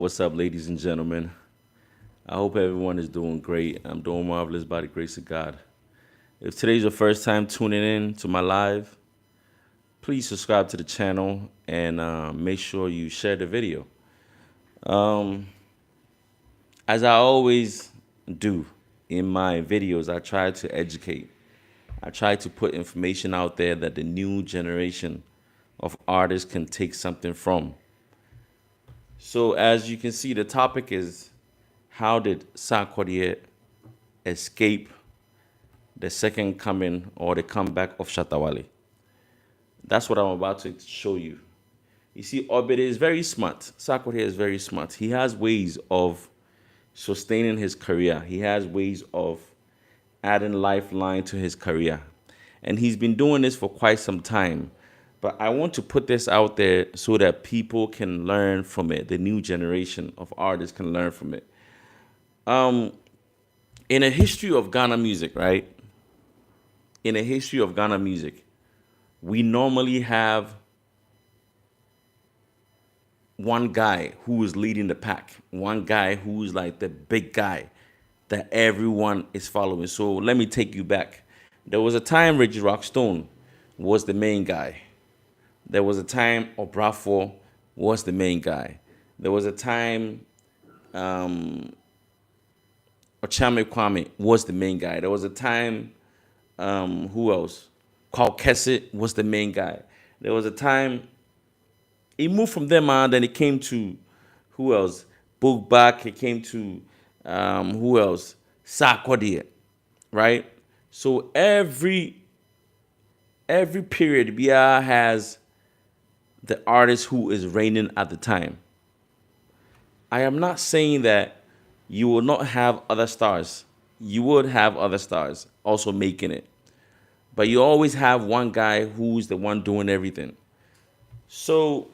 What's up, ladies and gentlemen? I hope everyone is doing great. I'm doing marvelous by the grace of God. If today's your first time tuning in to my live, please subscribe to the channel and make sure you share the video. As I always do in my videos, I try to educate. I try to put information out there that the new generation of artists can take something from. So as you can see, the topic is how did Sarkodie escape the second coming or the comeback of Shatta Wale? That's what I'm about to show you. You see, Orbit is very smart. Sarkodie is very smart. He has ways of sustaining his career. He has ways of adding lifeline to his career. And he's been doing this for quite some time. But I want to put this out there so that people can learn from it. The new generation of artists can learn from it. In a history of Ghana music, right? In a history of Ghana music, we normally have one guy who is leading the pack, one guy who's like the big guy that everyone is following. So let me take you back. There was a time Reggie Rockstone was the main guy. There was a time Obrafo was the main guy. There was a time Ochame Kwame was the main guy. There was a time, who else? Carl Kesset was the main guy. There was a time, he moved from them on, then it came to, who else? Book back, it came to, who else? Sarkodie, right? So every period, BR has the artist who is reigning at the time. I am not saying that you will not have other stars. You would have other stars also making it. But you always have one guy who's the one doing everything. So,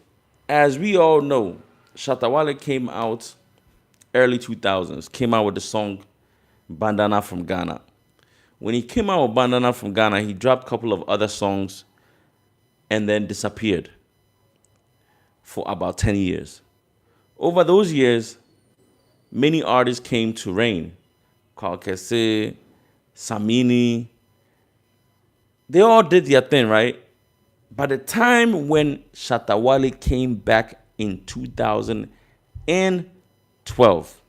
as we all know, Shatta Wale came out early 2000s, came out with the song Bandana from Ghana. When he came out with Bandana from Ghana, he dropped a couple of other songs and then disappeared for about 10 years. Over those years, many artists came to reign. Carl Kesse, Samini, they all did their thing, right? By the time when Shatta Wale came back in 2012,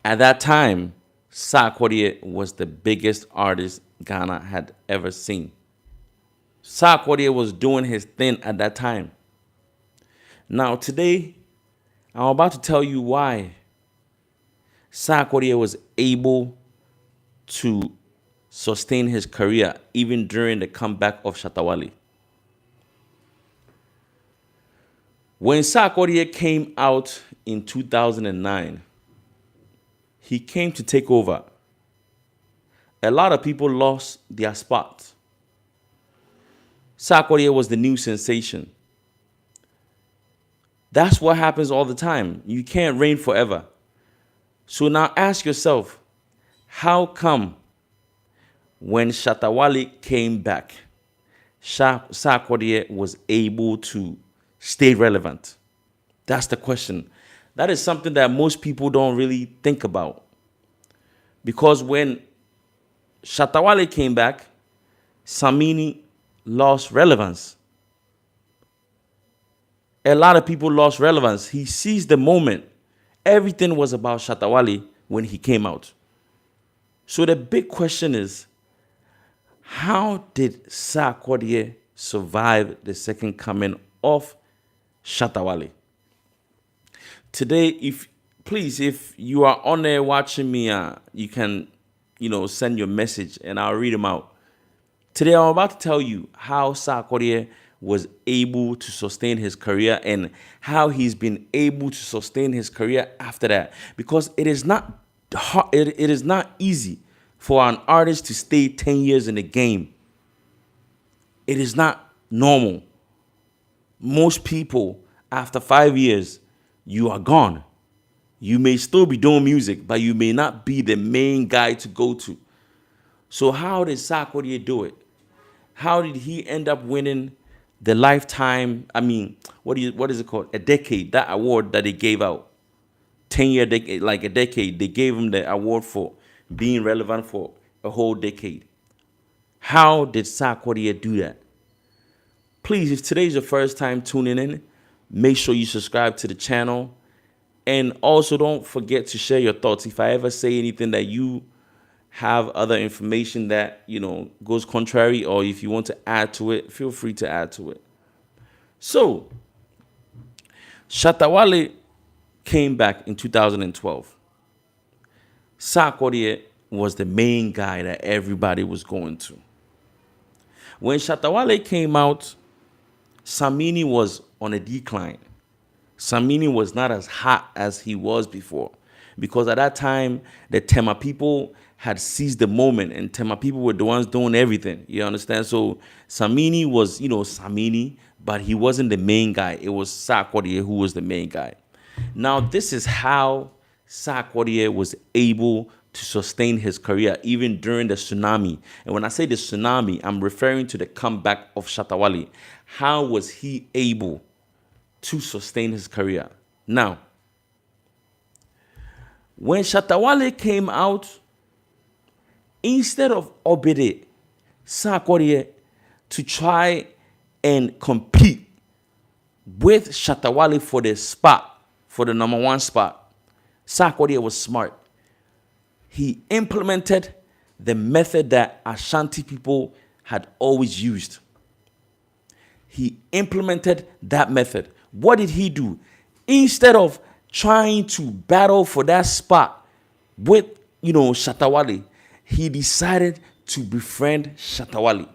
at that time, Sarkodie was the biggest artist Ghana had ever seen. Sarkodie was doing his thing at that time. Now today, I'm about to tell you why Sarkodie was able to sustain his career even during the comeback of Shatta Wale. When Sarkodie came out in 2009, he came to take over. A lot of people lost their spot. Sarkodie was the new sensation. That's what happens all the time. You can't reign forever. So now ask yourself, how come when Shatta Wale came back, Sarkodie was able to stay relevant? That's the question. That is something that most people don't really think about. Because when Shatta Wale came back, Samini lost relevance. A lot of people lost relevance. He seized the moment. Everything was about Shatta Wale when he came out. So the big question is, how did Sarkodie survive the second coming of Shatta Wale? Today, if you are on there watching me, you can, send your message and I'll read them out. Today, I'm about to tell you how Sarkodie was able to sustain his career and how he's been able to sustain his career after that. Because it is not hard, it is not easy for an artist to stay 10 years in the game. It is not normal. Most people, after 5 years, you are gone. You may still be doing music, but you may not be the main guy to go to. So how did Sarkodie do it? How did he end up winning the lifetime, what is it called? A decade, that award that they gave out. 10-year decade, like a decade. They gave him the award for being relevant for a whole decade. How did Sarkodie do that? Please, if today's your first time tuning in, make sure you subscribe to the channel. And also don't forget to share your thoughts. If I ever say anything that you have other information that, goes contrary, or if you want to add to it, feel free to add to it. So, Shatta Wale came back in 2012. Sarkodie was the main guy that everybody was going to. When Shatta Wale came out, Samini was on a decline. Samini was not as hot as he was before, because at that time, the Tema people had seized the moment, and Tema people were the ones doing everything. You understand? So Samini was, Samini, but he wasn't the main guy. It was Sarkodie who was the main guy. Now, this is how Sarkodie was able to sustain his career even during the tsunami. And when I say the tsunami, I'm referring to the comeback of Shatta Wale. How was he able to sustain his career? Now, when Shatta Wale came out, instead of Obede Sarkodie to try and compete with Shatta Wale for the spot, for the #1 spot, Sarkodie was smart. He implemented the method that Ashanti people had always used. He implemented that method. What did he do? Instead of trying to battle for that spot with, Shatta Wale, he decided to befriend Shatta Wale.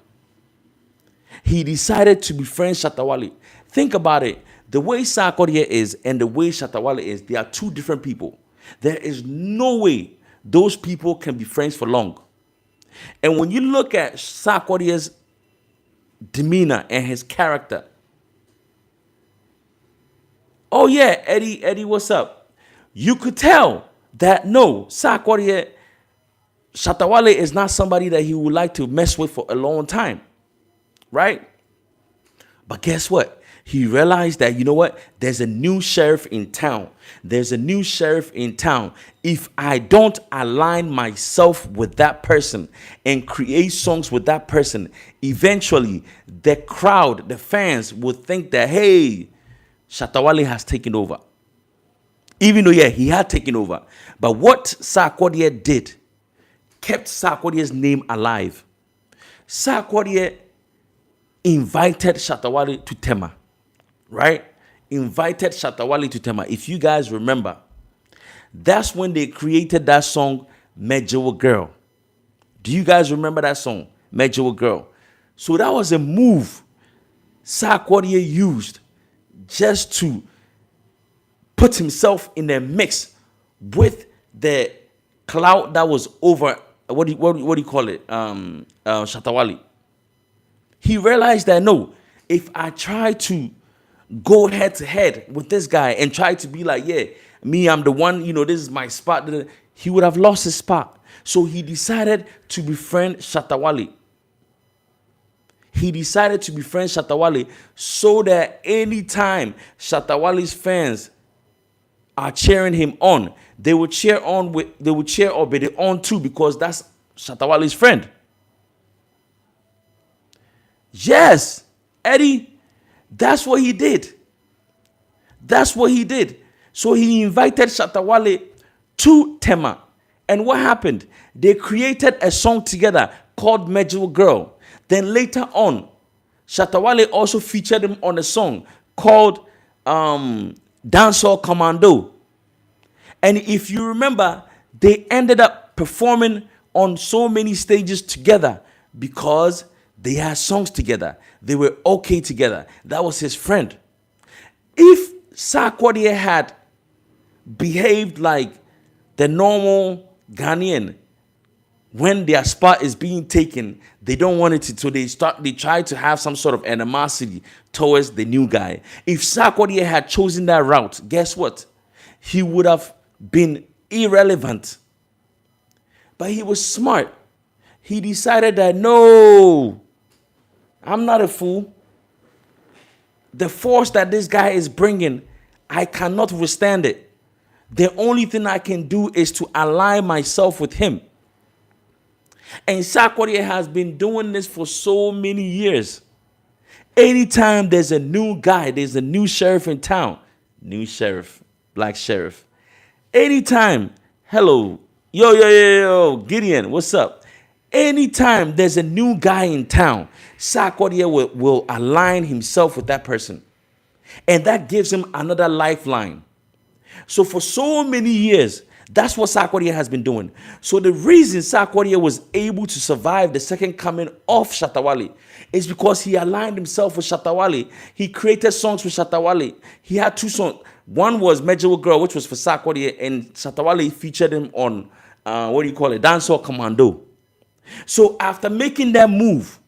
He decided to befriend Shatta Wale. Think about it. The way Sarkodie is and the way Shatta Wale is, they are two different people. There is no way those people can be friends for long. And when you look at Sarkodie's demeanor and his character, oh yeah, Eddie, what's up? You could tell that no, Sarkodie, Shatta Wale is not somebody that he would like to mess with for a long time, right? But guess what? He realized that, there's a new sheriff in town. There's a new sheriff in town. If I don't align myself with that person and create songs with that person, eventually the crowd, the fans would think that, hey, Shatta Wale has taken over. Even though, yeah, he had taken over. But what Sarkodie did kept Sarkodie's name alive. Sarkodie invited Shatta Wale to Tema. Right? Invited Shatta Wale to Tema. If you guys remember, that's when they created that song, Mejewo Girl. Do you guys remember that song, Mejewo Girl? So that was a move Sarkodie used just to put himself in the mix with the cloud that was over, what do you call it? Shatta Wale. He realized that, no, if I try to go head to head with this guy and try to be like, yeah, me, I'm the one, this is my spot, he would have lost his spot. So he decided to befriend Shatta Wale. He decided to befriend Shatta Wale so that anytime Shatta Wale's fans are cheering him on, they would cheer Obede on too, because that's Shatta Wale's friend. Yes, Eddie. That's what he did. That's what he did. So he invited Shatta Wale to Tema. And what happened? They created a song together called Mejewo Girl. Then later on, Shatta Wale also featured him on a song called Dancehall Commando. And if you remember, they ended up performing on so many stages together because they had songs together. They were okay together. That was his friend. If Sarkodie had behaved like the normal Ghanaian, when their spot is being taken, they don't want it to, so they try to have some sort of animosity towards the new guy. If Sarkodie had chosen that route, guess what? He would have been irrelevant. But he was smart. He decided that, no, I'm not a fool. the force that this guy is bringing, I cannot withstand it. The only thing I can do is to align myself with him. And Sarkodie has been doing this for so many years. Anytime there's a new guy, there's a new sheriff in town, new sheriff, black sheriff. Anytime, hello, yo, Gideon, what's up? Anytime there's a new guy in town, Sarkodie will align himself with that person. And that gives him another lifeline. So for so many years, that's what Sarkodie has been doing. So the reason Sarkodie was able to survive the second coming of Shatta Wale is because he aligned himself with Shatta Wale. He created songs with Shatta Wale. He had 2 songs. One was Medjool Girl, which was for Sarkodie, and Shatta Wale featured him on, Dancehall Commando. So after making that move,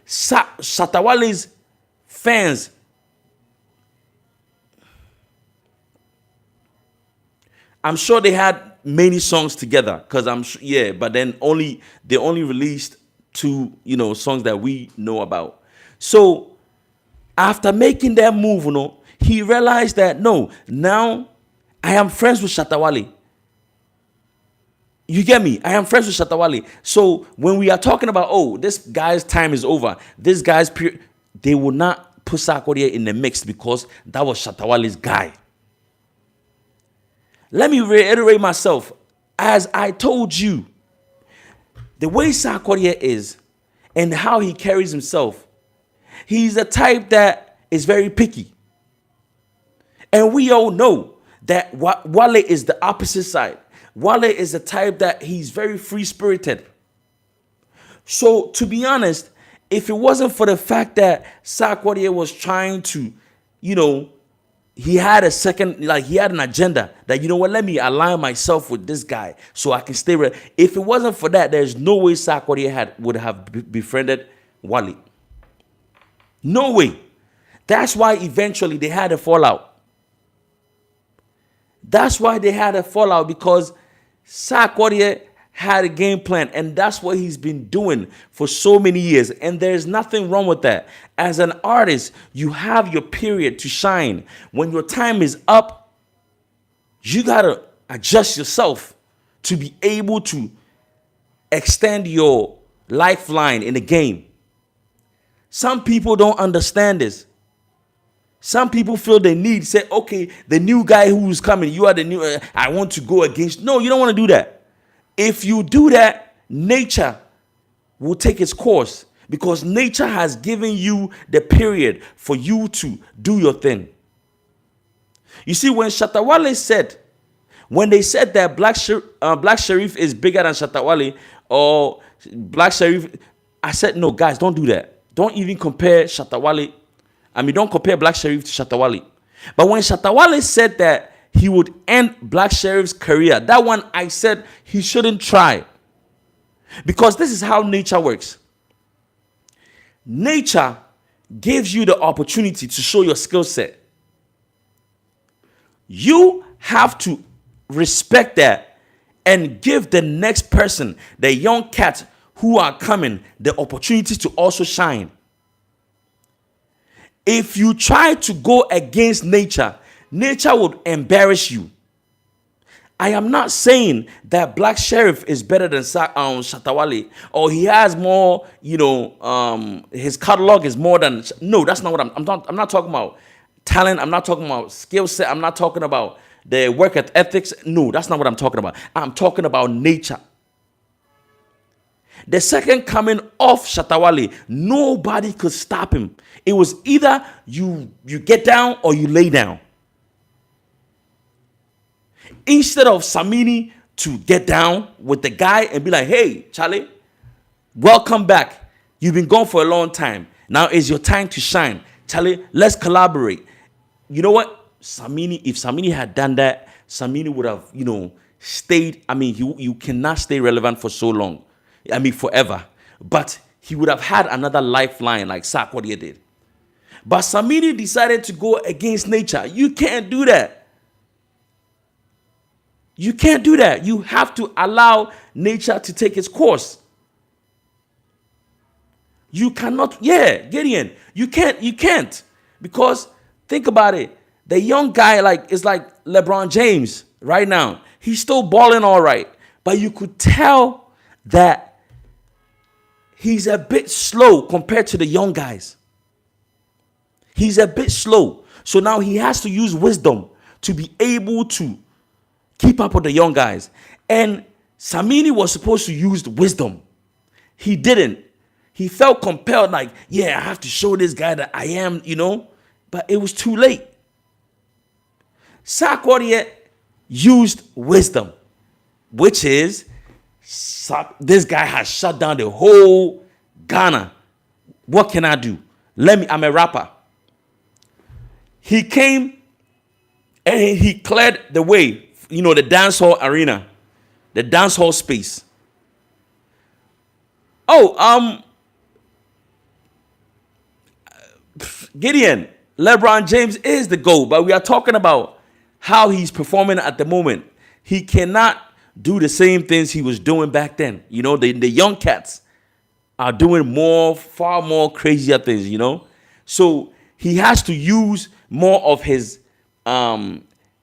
Shatta Wale's fans, I'm sure they had many songs together, because I'm sure, yeah, but then they only released 2, songs that we know about. So after making that move, he realized that no, now I am friends with Shatta Wale. You get me? I am friends with Shatta Wale. So when we are talking about, oh, this guy's time is over, this guy's period, they will not put Sarkodie in the mix because that was Shatta Wale's guy. Let me reiterate myself. As I told you, the way Sarkodie is and how he carries himself, he's a type that is very picky. And we all know that Wale is the opposite side. Wale is the type that he's very free-spirited. So, to be honest, if it wasn't for the fact that Sarkodie was trying to, he had a second, he had an agenda that, let me align myself with this guy so I can stay real. If it wasn't for that, there's no way Sarkodie would have befriended Wale. No way. That's why eventually they had a fallout. That's why they had a fallout, because Sarkodie had a game plan, and that's what he's been doing for so many years. And there's nothing wrong with that. As an artist, you have your period to shine. When your time is up, you gotta adjust yourself to be able to extend your lifeline in the game. Some people don't understand this. Some people feel they need, say, okay, the new guy who's coming, you are the new, I want to go against. No, you don't want to do that. If you do that, nature will take its course, because nature has given you the period for you to do your thing. You see, when Shatta Wale said, when they said that Black Sherif is bigger than Shatta Wale, or Black Sherif, I said, no, guys, don't do that. Don't even compare Shatta Wale. Don't compare Black Sherif to Shatta Wale. But when Shatta Wale said that he would end Black Sherif's career, that one I said he shouldn't try. Because this is how nature works. Nature gives you the opportunity to show your skill set. You have to respect that and give the next person, the young cats who are coming, the opportunity to also shine. If you try to go against nature, nature would embarrass you. I am not saying that Black Sherif is better than Shatta Wale, or he has more, his catalog is more than. No, that's not what I'm not talking about talent. I'm not talking about skill set. I'm not talking about the work ethics. No, that's not what I'm talking about. I'm talking about nature. The second coming of Shatta Wale, nobody could stop him. It was either you get down or you lay down. Instead of Samini to get down with the guy and be like, hey, Charlie, welcome back. You've been gone for a long time. Now is your time to shine. Charlie, let's collaborate. You know what? If Samini had done that, Samini would have, stayed. You cannot stay relevant for so long. Forever. But he would have had another lifeline like Sarkodie did. But Samini decided to go against nature. You can't do that. You can't do that. You have to allow nature to take its course. You cannot, yeah, Gideon, you can't. Because think about it. The young guy is like LeBron James right now. He's still balling all right. But you could tell that he's a bit slow compared to the young guys. He's a bit slow. So now he has to use wisdom to be able to keep up with the young guys. And Samini was supposed to use wisdom. He didn't. He felt compelled, like, yeah, I have to show this guy that I am, but it was too late. Sarkodie used wisdom, which is this guy has shut down the whole Ghana. What can I do? I'm a rapper. He came and he cleared the way, the dance hall arena, the dance hall space. Gideon, LeBron James is the GOAT, but we are talking about how he's performing at the moment. He cannot do the same things he was doing back then. The young cats are doing far more crazier things, So he has to use more of his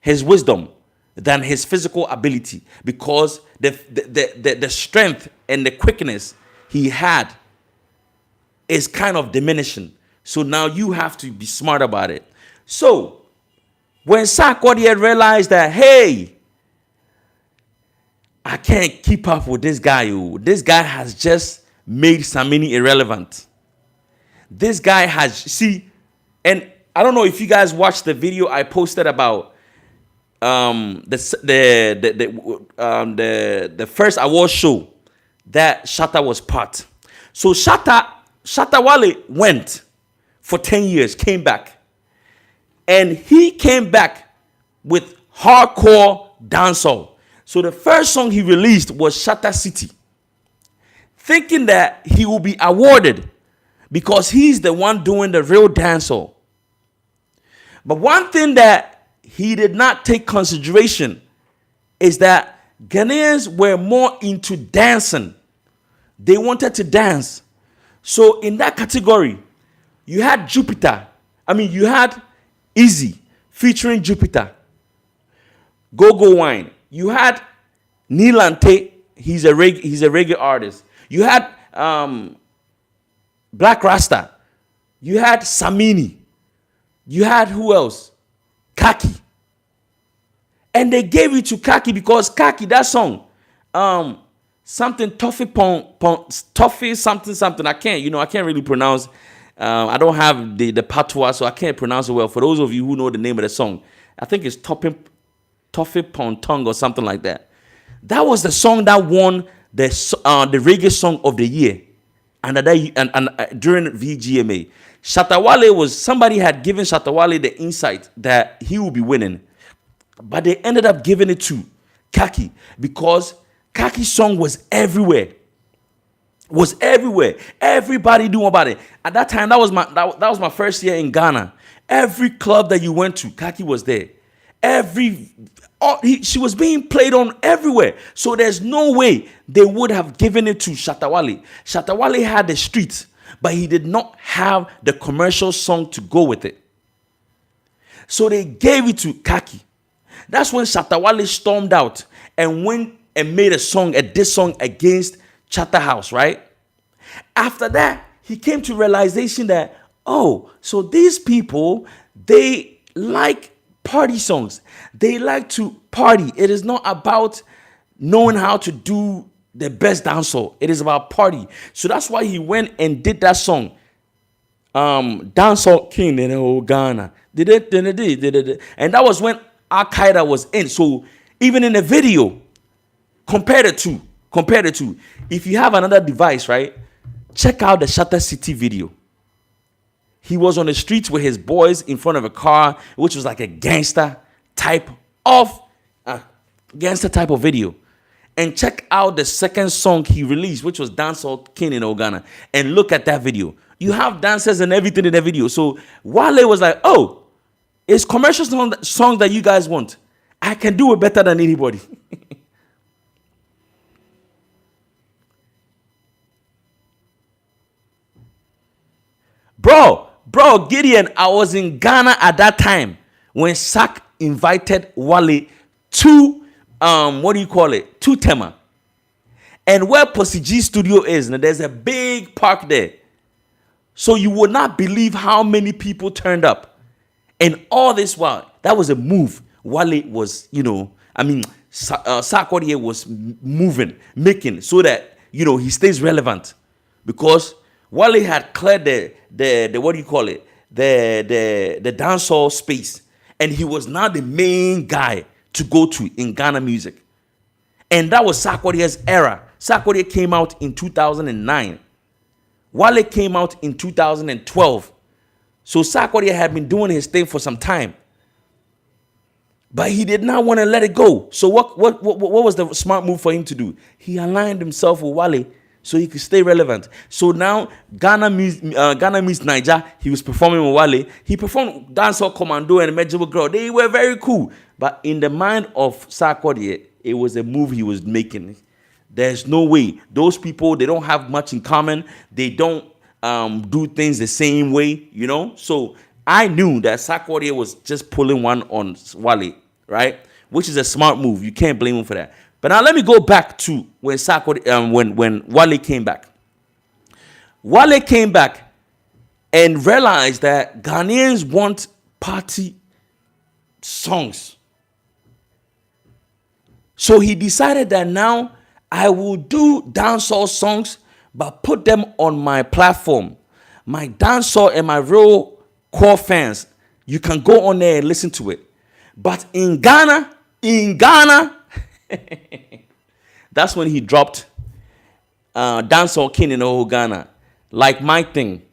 wisdom than his physical ability, because the strength and the quickness he had is kind of diminishing. So now you have to be smart about it. So when Sarkodie realized that, hey, I can't keep up with this guy. This guy has just made Samini irrelevant. This guy has, and I don't know if you guys watched the video I posted about the first award show that Shatta was part. So Shatta Wale went for 10 years, came back. And he came back with hardcore dancehall. So the first song he released was Shatta City, thinking that he will be awarded because he's the one doing the real dancehall. But one thing that he did not take consideration is that Ghanaians were more into dancing. They wanted to dance. So in that category, you had you had Easy featuring Jupiter. Go Wine. You had Nilante. He's a reggae artist. You had Black Rasta. You had Samini. You had who else? Kaki. And they gave it to Kaki because Kaki, that song, something Toffee something. I can't really pronounce. I don't have the patois, so I can't pronounce it well. For those of you who know the name of the song, I think it's Toffee Pontong or something like that. That was the song that won the reggae song of the year, and during VGMA. Shatta Wale somebody had given Shatta Wale the insight that he would be winning, but they ended up giving it to Kaki because Kaki's song was everywhere. Everybody knew about it. At that time, that was my first year in Ghana. Every club that you went to, Kaki was there. She was being played on everywhere. So there's no way they would have given it to Shatta Wale. Shatta Wale had the streets, but he did not have the commercial song to go with it. So they gave it to Kaki. That's when Shatta Wale stormed out and went and made a diss song against Chatter House, right? After that, he came to realization that, so these people, they like party songs. They like to party. It is not about knowing how to do the best dancehall. It is about party. So that's why he went and did that song, Dancehall King in Ghana. And that was when Al Qaeda was in. So even in the video, compare the two. If you have another device, right, check out the Shatta City video. He was on the streets with his boys in front of a car, which was like a gangster type of video. And check out the second song he released, which was Dancehall King in Ghana. And look at that video. You have dancers and everything in the video. So Wale was like, it's commercial songs that you guys want. I can do it better than anybody. Bro, Gideon, I was in Ghana at that time when Sak invited Wale to to Tema. And where Pussy G studio is, now there's a big park there. So you would not believe how many people turned up. And all this while, that was a move. Wale was, Sarkodie was moving, making so that, he stays relevant. Because Wale had cleared the the dancehall space. And he was now the main guy to go to in Ghana music. And that was Sarkodie's era. Sarkodie came out in 2009. Wale came out in 2012. So Sarkodie had been doing his thing for some time. But he did not want to let it go. So what was the smart move for him to do? He aligned himself with Wale so he could stay relevant. So now Ghana meets Niger. He was performing with Wale. He performed Dancehall Commando and Magical Girl. They were very cool. But in the mind of Sarkodie, it was a move he was making. There's no way. Those people, they don't have much in common. They don't do things the same way, So I knew that Sarkodie was just pulling one on Wale, right? Which is a smart move. You can't blame him for that. But now let me go back to when when Wale came back. Wale came back and realized that Ghanaians want party songs. So he decided that now I will do dancehall songs, but put them on my platform. My dancehall and my real core fans, you can go on there and listen to it. But in Ghana, that's when he dropped Dancehall King in the whole Ghana, like my thing.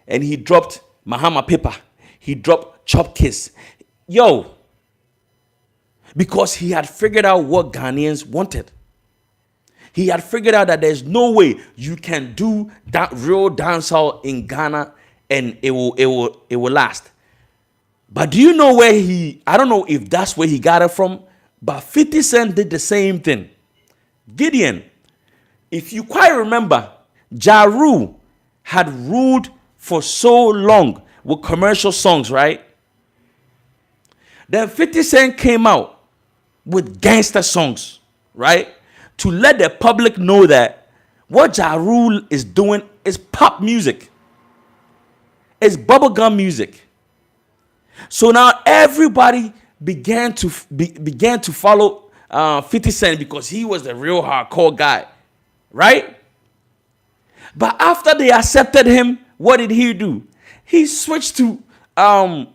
And he dropped Mahama Pepper. He dropped Chop Kiss. Because he had figured out what Ghanaians wanted. He had figured out that there's no way you can do that real dancehall in Ghana and it will last. But do you know where I don't know if that's where he got it from, but 50 Cent did the same thing. Gideon, if you quite remember, Ja Rule had ruled for so long with commercial songs, right? Then 50 Cent came out with gangster songs, right? To let the public know that what Ja Rule is doing is pop music. It's bubblegum music. So now everybody began to follow 50 Cent because he was the real hardcore guy, right? But after they accepted him, what did he do? He switched to I'll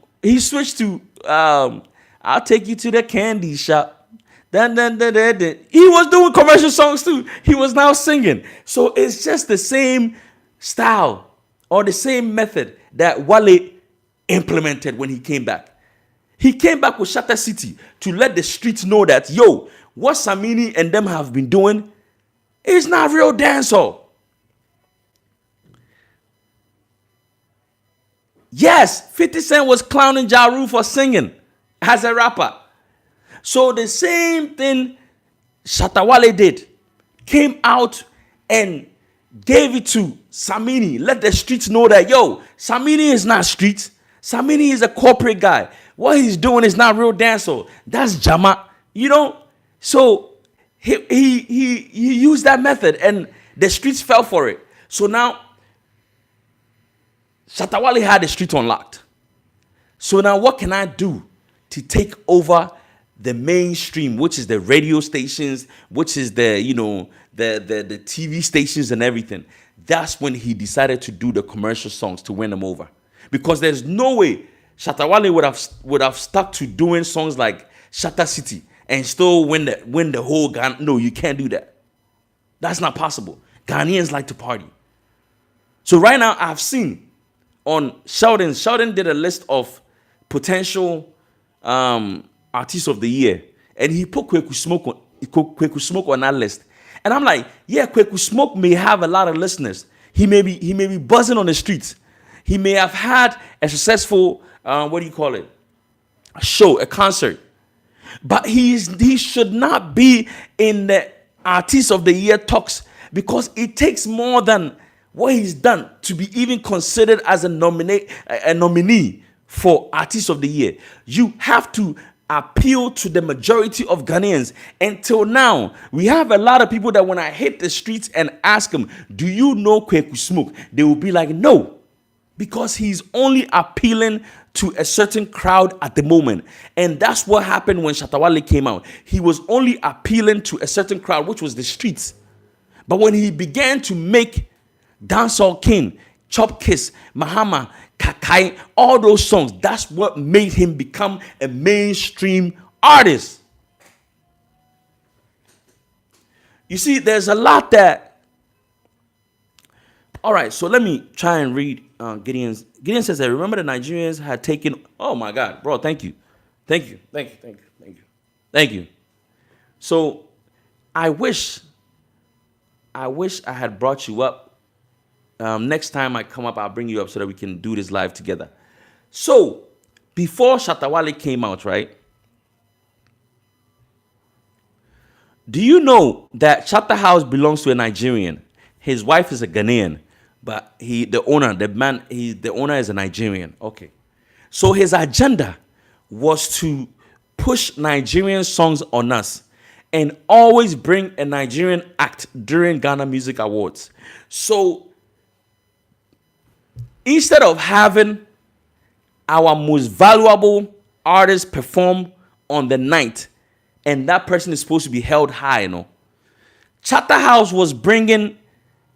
take you to the candy shop. Then. He was doing commercial songs too. He was now singing. So it's just the same style or the same method that Wale implemented when he came back. He came back with Shatta City to let the streets know that, what Samini and them have been doing is not real dancehall. Yes, 50 Cent was clowning Ja Rule for singing as a rapper. So the same thing Shatta Wale did, came out and gave it to Samini. Let the streets know that, Samini is not streets. Samini is a corporate guy. What he's doing is not real dancehall. That's Jama, So he used that method and the streets fell for it. So now Shatta Wale had the street unlocked. So now what can I do to take over the mainstream, which is the radio stations, which is the TV stations and everything? That's when he decided to do the commercial songs to win them over. Because there's no way Shatta Wale would have stuck to doing songs like Shatta City and still win the whole Ghana. No, you can't do that. That's not possible. Ghanaians like to party. So right now I've seen on Sheldon did a list of potential artists of the year, and he put Kweku Smoke on that list. And I'm like, Kweku Smoke may have a lot of listeners. He may be buzzing on the streets. He may have had a successful a show, a concert. But he should not be in the artist of the year talks, because it takes more than what he's done to be even considered as a nominee for Artist of the Year. You have to appeal to the majority of Ghanaians. Until now, we have a lot of people that when I hit the streets and ask them, do you know Kweku Smoke? They will be like, no, because he's only appealing to a certain crowd at the moment. And that's what happened when Shatta Wale came out. He was only appealing to a certain crowd, which was the streets. But when he began to make Dancehall King, Chop Kiss, Mahama, Kakai, all those songs, that's what made him become a mainstream artist. You see, there's a lot that... All right, so let me try and read Gideon's. Gideon says that, remember the Nigerians had taken... Oh my God, bro, thank you. Thank you. So, I wish I had brought you up. Next time I come up, I'll bring you up so that we can do this live together. So, before Shatta Wale came out, right? Do you know that Shatta House belongs to a Nigerian? His wife is a Ghanaian, but the owner is a Nigerian. Okay. So his agenda was to push Nigerian songs on us and always bring a Nigerian act during Ghana Music Awards. So instead of having our most valuable artist perform on the night, and that person is supposed to be held high, you know, Shatta House was bringing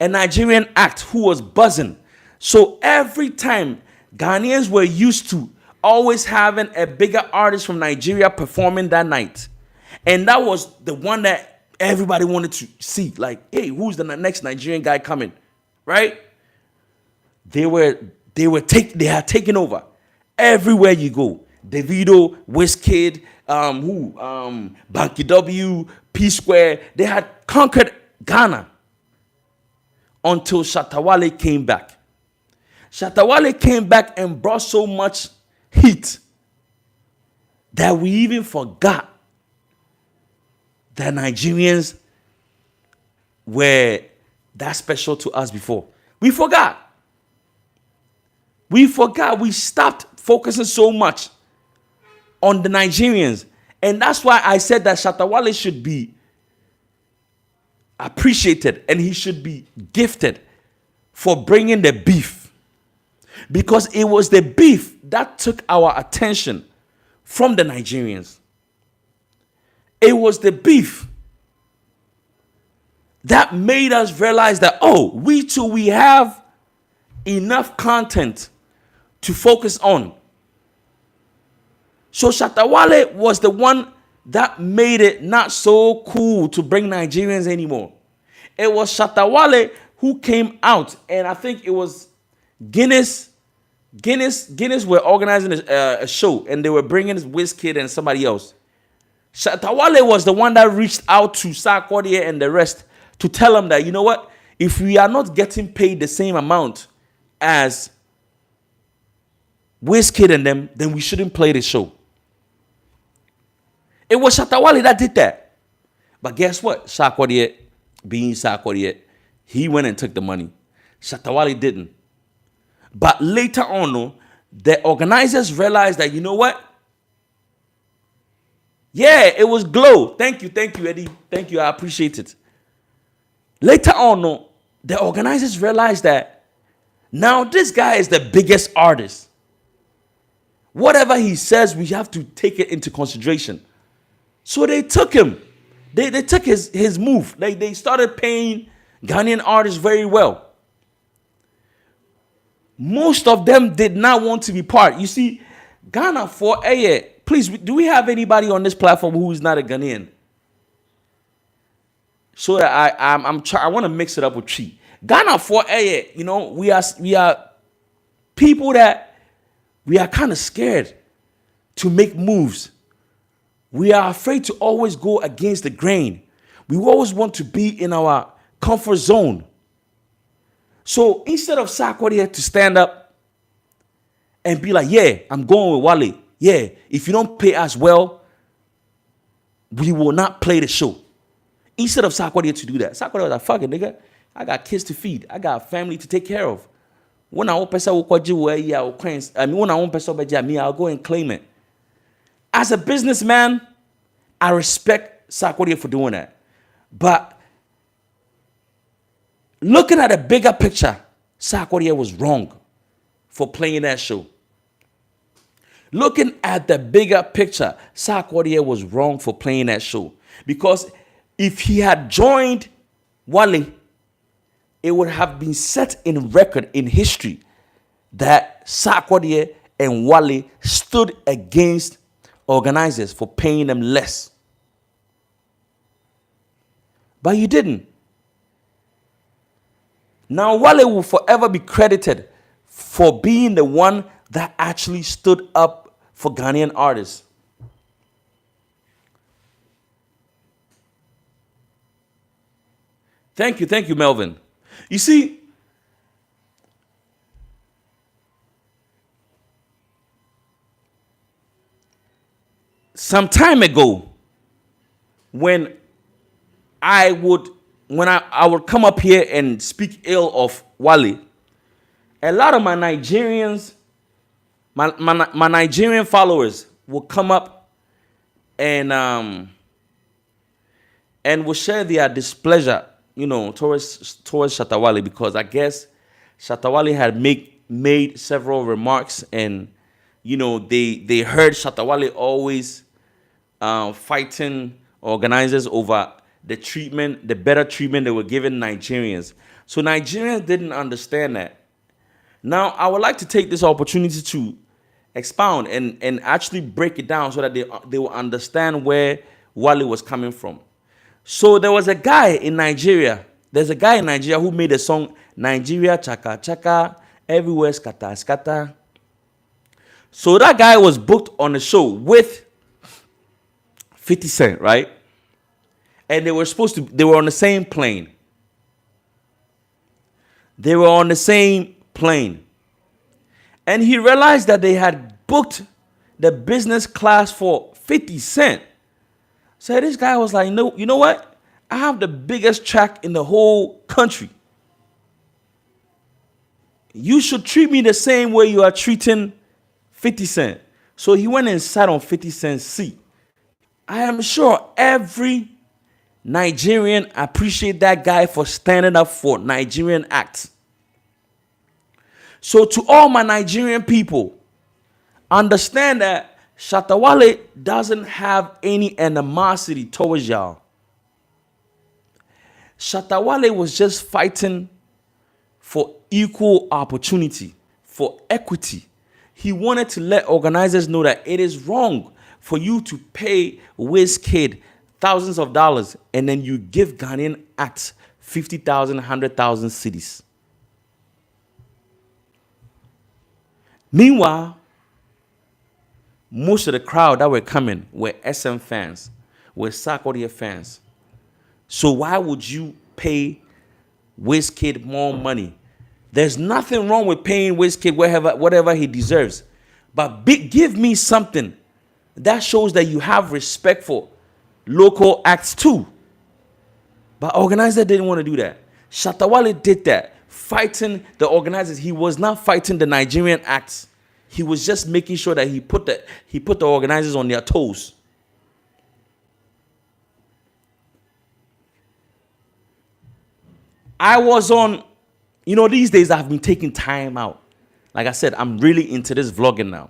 a Nigerian act who was buzzing. So every time Ghanaians were used to always having a bigger artist from Nigeria performing that night, and that was the one that everybody wanted to see. Like, hey, who's the next Nigerian guy coming, right? They had taken over everywhere you go. Davido, Wizkid, Banky W, P Square. They had conquered Ghana until Shatta Wale came back. Shatta Wale came back and brought so much heat that we even forgot that Nigerians were that special to us before. We forgot. We stopped focusing so much on the Nigerians. And that's why I said that Shatta Wale should be appreciated and he should be gifted for bringing the beef. Because it was the beef that took our attention from the Nigerians. It was the beef that made us realize that, oh, we have enough content to focus on. So Shatta Wale was the one that made it not so cool to bring Nigerians anymore. It was Shatta Wale who came out, and I think it was Guinness were organizing a show, and they were bringing Wizkid and somebody else. Shatta Wale was the one that reached out to Sarkodie and the rest to tell them that, you know what, if we are not getting paid the same amount as Wizkid and them, then we shouldn't play the show. It was Shatta Wale that did that. But guess what? Sarkodie, being Sarkodie, he went and took the money. Shatta Wale didn't. But later on, the organizers realized that, you know what? Yeah, it was Glow. Thank you, Eddie. Thank you, I appreciate it. Later on, the organizers realized that now this guy is the biggest artist. Whatever he says, we have to take it into consideration. So they took him. They took his move. They started paying Ghanaian artists very well. Most of them did not want to be part. You see, Ghana for a year. Please, do we have anybody on this platform who is not a Ghanaian? So that I want to mix it up with Chi. Ghana for a year, you know, we are people that we are kind of scared to make moves. We are afraid to always go against the grain. We always want to be in our comfort zone. So instead of Sarkodie to stand up and be like, yeah, I'm going with Wale. Yeah, if you don't pay us well, we will not play the show. Instead of Sarkodie to do that, Sarkodie was like, fuck it, nigga. I got kids to feed. I got a family to take care of. When I want person when I want person me, I'll go and claim it. As a businessman, I respect Sarkodie for doing that. But looking at a bigger picture, Sarkodie was wrong for playing that show. Looking at the bigger picture, Sarkodie was wrong for playing that show. Because if he had joined Wale, it would have been set in record in history that Sarkodie and Wale stood against organizers for paying them less. But you didn't. Now Wale will forever be credited for being the one that actually stood up for Ghanaian artists. Thank you, Melvin. You see, some time ago, when I would come up here and speak ill of Wale, a lot of my Nigerians, my Nigerian followers will come up and will share their displeasure, towards Shatta Wale, because I guess Shatta Wale had made several remarks, and they heard Shatta Wale always fighting organizers over the better treatment they were giving Nigerians. So Nigerians didn't understand that. Now, I would like to take this opportunity to expound and actually break it down so that they will understand where Wale was coming from. So there was a guy in Nigeria. There's a guy in Nigeria who made a song, Nigeria Chaka Chaka, everywhere scatter scatter. So that guy was booked on the show with 50 Cent, right? And they were on the same plane. They were on the same plane. And he realized that they had booked the business class for 50 Cent. So this guy was like, no, you know what? I have the biggest track in the whole country. You should treat me the same way you are treating 50 Cent. So he went and sat on 50 Cent's seat. I am sure every Nigerian appreciate that guy for standing up for Nigerian acts. So to all my Nigerian people, understand that Shatta Wale doesn't have any animosity towards y'all. Shatta Wale was just fighting for equal opportunity, for equity. He wanted to let organizers know that it is wrong for you to pay Wizkid thousands of dollars and then you give Ghanaian acts 50,000, 100,000 cedis. Meanwhile, most of the crowd that were coming were SM fans, were Sarkodie fans. So why would you pay Wizkid more money? There's nothing wrong with paying Wizkid whatever he deserves. But give me something that shows that you have respect for local acts too. But organizer didn't want to do that. Shatta Wale did that, fighting the organizers. He was not fighting the Nigerian acts. He was just making sure that he put the organizers on their toes. I was on, these days I've been taking time out. Like I said, I'm really into this vlogging now.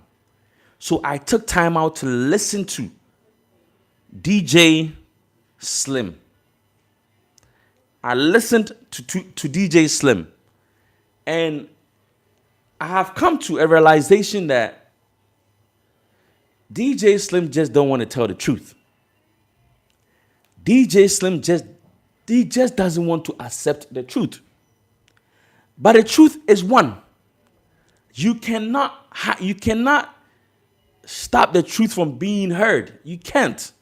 So I took time out to listen to DJ Slim. I listened to DJ Slim. And I have come to a realization that DJ Slim just don't want to tell the truth. DJ Slim just doesn't want to accept the truth. But the truth is one. You cannot stop the truth from being heard. You can't.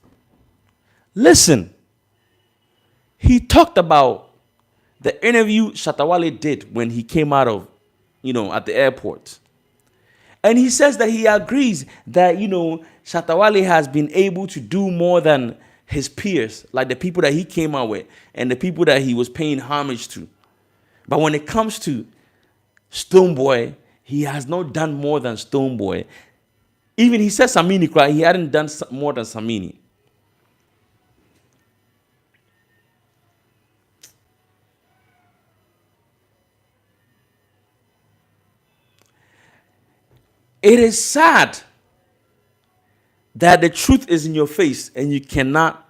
Listen. He talked about the interview Shatta Wale did when he came out of, at the airport. And he says that he agrees that, Shatta Wale has been able to do more than his peers, like the people that he came out with and the people that he was paying homage to. But when it comes to Stonebwoy, he has not done more than Stonebwoy. Even he said Samini cry, he hadn't done more than Samini. It is sad that the truth is in your face and you cannot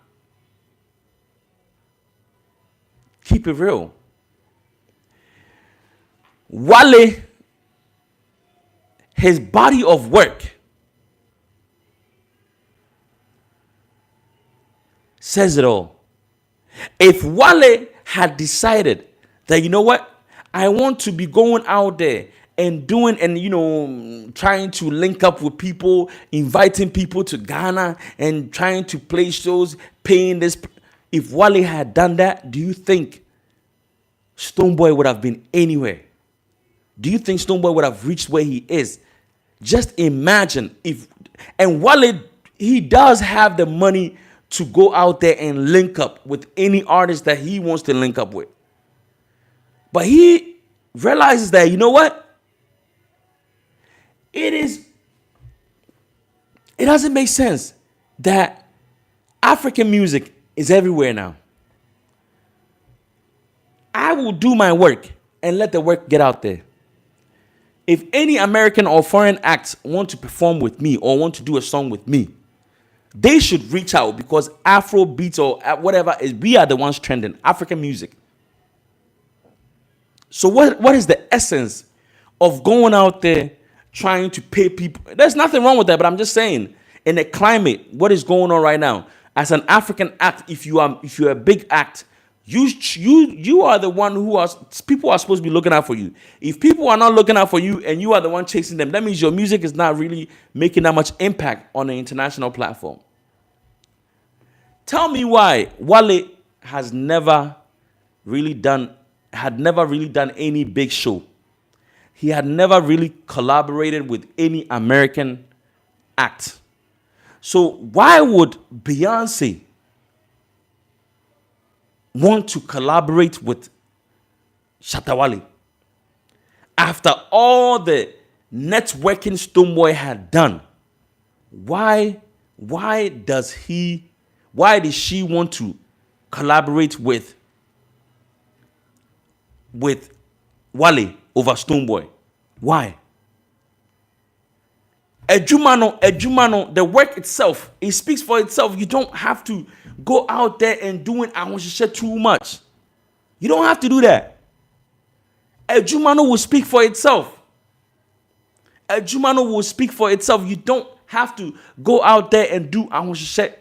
keep it real. Wale, his body of work says it all. If Wale had decided that, you know what, I want to be going out there and doing and, you know, trying to link up with people, inviting people to Ghana and trying to play shows, paying this. If Wale had done that, do you think Stonebwoy would have been anywhere? Do you think Stonebwoy would have reached where he is? Just imagine if, and Wale, he does have the money to go out there and link up with any artist that he wants to link up with. But he realizes that, you know what? It doesn't make sense that African music is everywhere now. I will do my work and let the work get out there. If any American or foreign acts want to perform with me or want to do a song with me, they should reach out, because Afro beats or whatever, we are the ones trending African music. So what is the essence of going out there trying to pay people? There's nothing wrong with that, but I'm just saying, in the climate, what is going on right now, as an African act, if you're a big act, you are the one people are supposed to be looking out for you. If people are not looking out for you and you are the one chasing them, that means your music is not really making that much impact on the international platform. Tell me why Wale had never really done any big show. He had never really collaborated with any American act. So why would Beyonce want to collaborate with Shatta Wale after all the networking Stonebwoy had done? Why does she want to collaborate with Wale over Stonebwoy? Why? Ejumano, the work itself, it speaks for itself. You don't have to go out there and do it. I want to share too much. You don't have to do that. Ejumano will speak for itself. Ejumano will speak for itself. You don't have to go out there and do I want to share.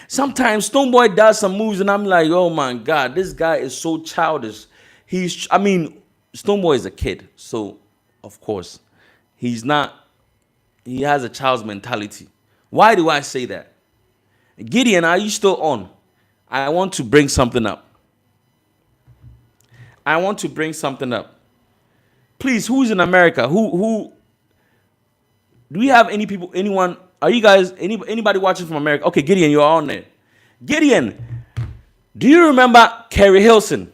Sometimes Stonebwoy does some moves and I'm like, oh my God, this guy is so childish. Stonebwoy is a kid, so of course he has a child's mentality. Why do I say that? Gideon, are you still on? I want to bring something up. Please, who's in America? Who do we have anyone? Are you guys, anybody watching from America? Okay, Gideon, you're on there. Gideon, do you remember Carrie Hilson?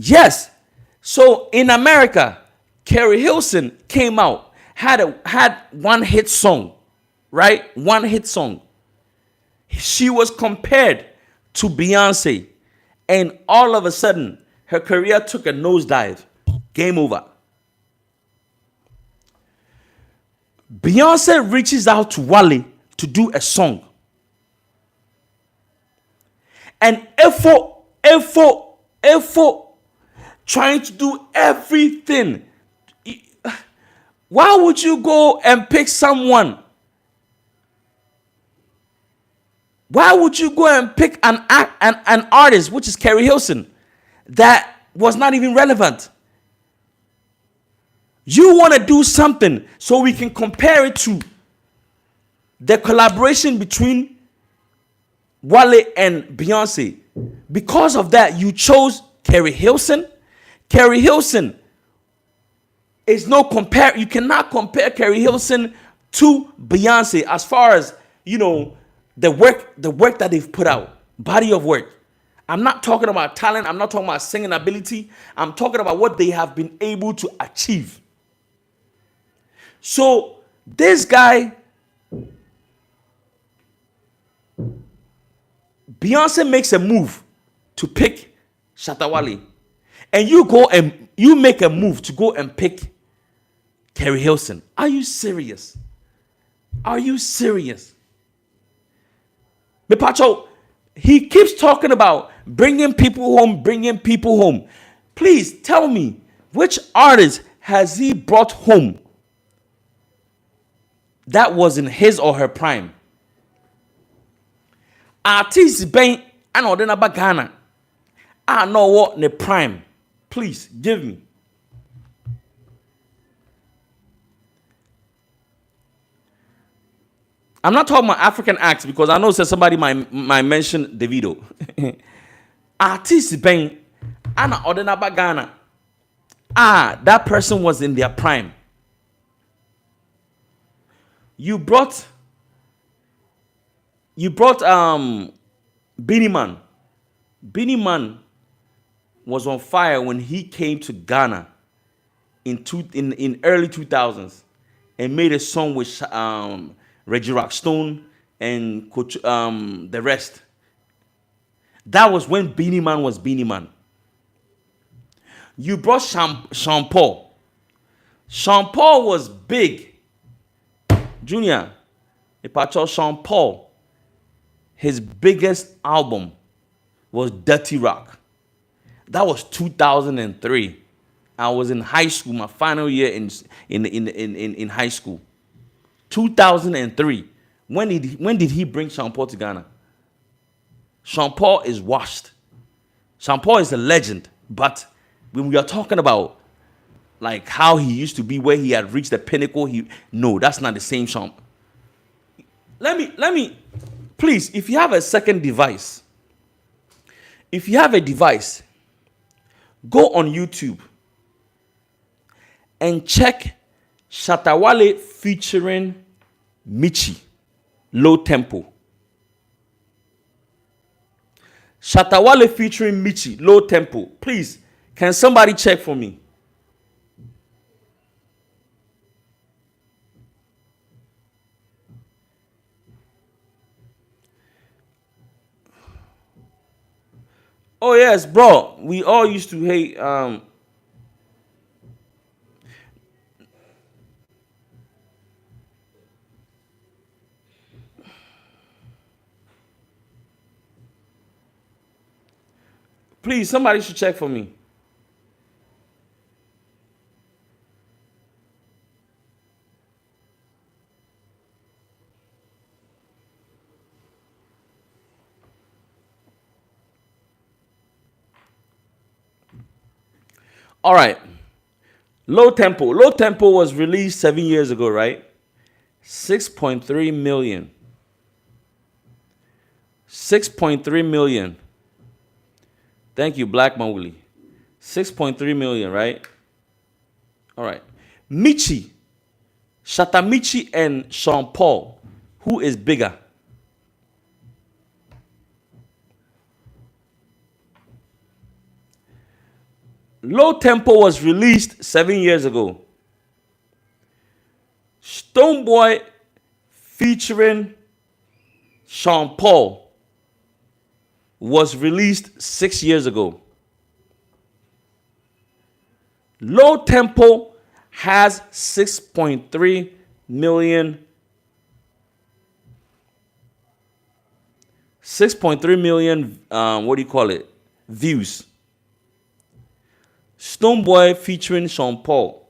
Yes. So in America, Carrie Hilson came out, had one hit song, right? One hit song. She was compared to Beyonce, and all of a sudden, her career took a nosedive. Game over. Beyonce reaches out to Wale to do a song. And Efo, trying to do everything. Why would you go and pick someone? Why would you go and pick an artist, which is Carrie Hilson, that was not even relevant? You want to do something so we can compare it to the collaboration between Wale and Beyonce. Because of that, you chose Carrie Hilson. Carrie Hilson is no compare. You cannot compare Carrie Hilson to Beyonce as far as, the work that they've put out, body of work. I'm not talking about talent. I'm not talking about singing ability. I'm talking about what they have been able to achieve. So this guy, Beyonce makes a move to pick Shatta Wale, and you go and you make a move to go and pick Kerry Hilson. Are you serious? Are you serious? Mepacho, he keeps talking about bringing people home. Please tell me, which artist has he brought home that was in his or her prime? Artists ben and ordena Ghana. I know what the prime. Please give me. I'm not talking about African acts because I know somebody might mention Davido. Artists ben and ordena Ghana. That person was in their prime. You brought Beanie Man. Beanie Man was on fire when he came to Ghana in early 2000s and made a song with Reggie Rockstone and the rest. That was when Beanie Man was Beanie Man. You brought Sean Paul. Sean Paul was big. Junior, Sean Paul, his biggest album was Dirty Rock. That was 2003. I was in high school, my final year in high school. 2003. When did he bring Sean Paul to Ghana? Sean Paul is washed. Sean Paul is a legend, but when we are talking about like how he used to be, where he had reached the pinnacle, no, that's not the same Sean. Let me, please, if you have a second device, go on YouTube and check Shatta Wale featuring Michi, Low Tempo. Shatta Wale featuring Michi, Low Tempo. Please, can somebody check for me? Oh yes, bro. We all used to hate please, somebody should check for me. All right. Low Tempo. Low Tempo was released 7 years ago, right? 6.3 million. 6.3 million. Thank you, Black Mogul. 6.3 million, right? All right. Michi. Shatta Michi and Sean Paul. Who is bigger? Low Tempo was released 7 years ago. Stonebwoy featuring Sean Paul was released 6 years ago. Low Tempo has 6.3 million. 6.3 million, views. Stonebwoy featuring Sean Paul,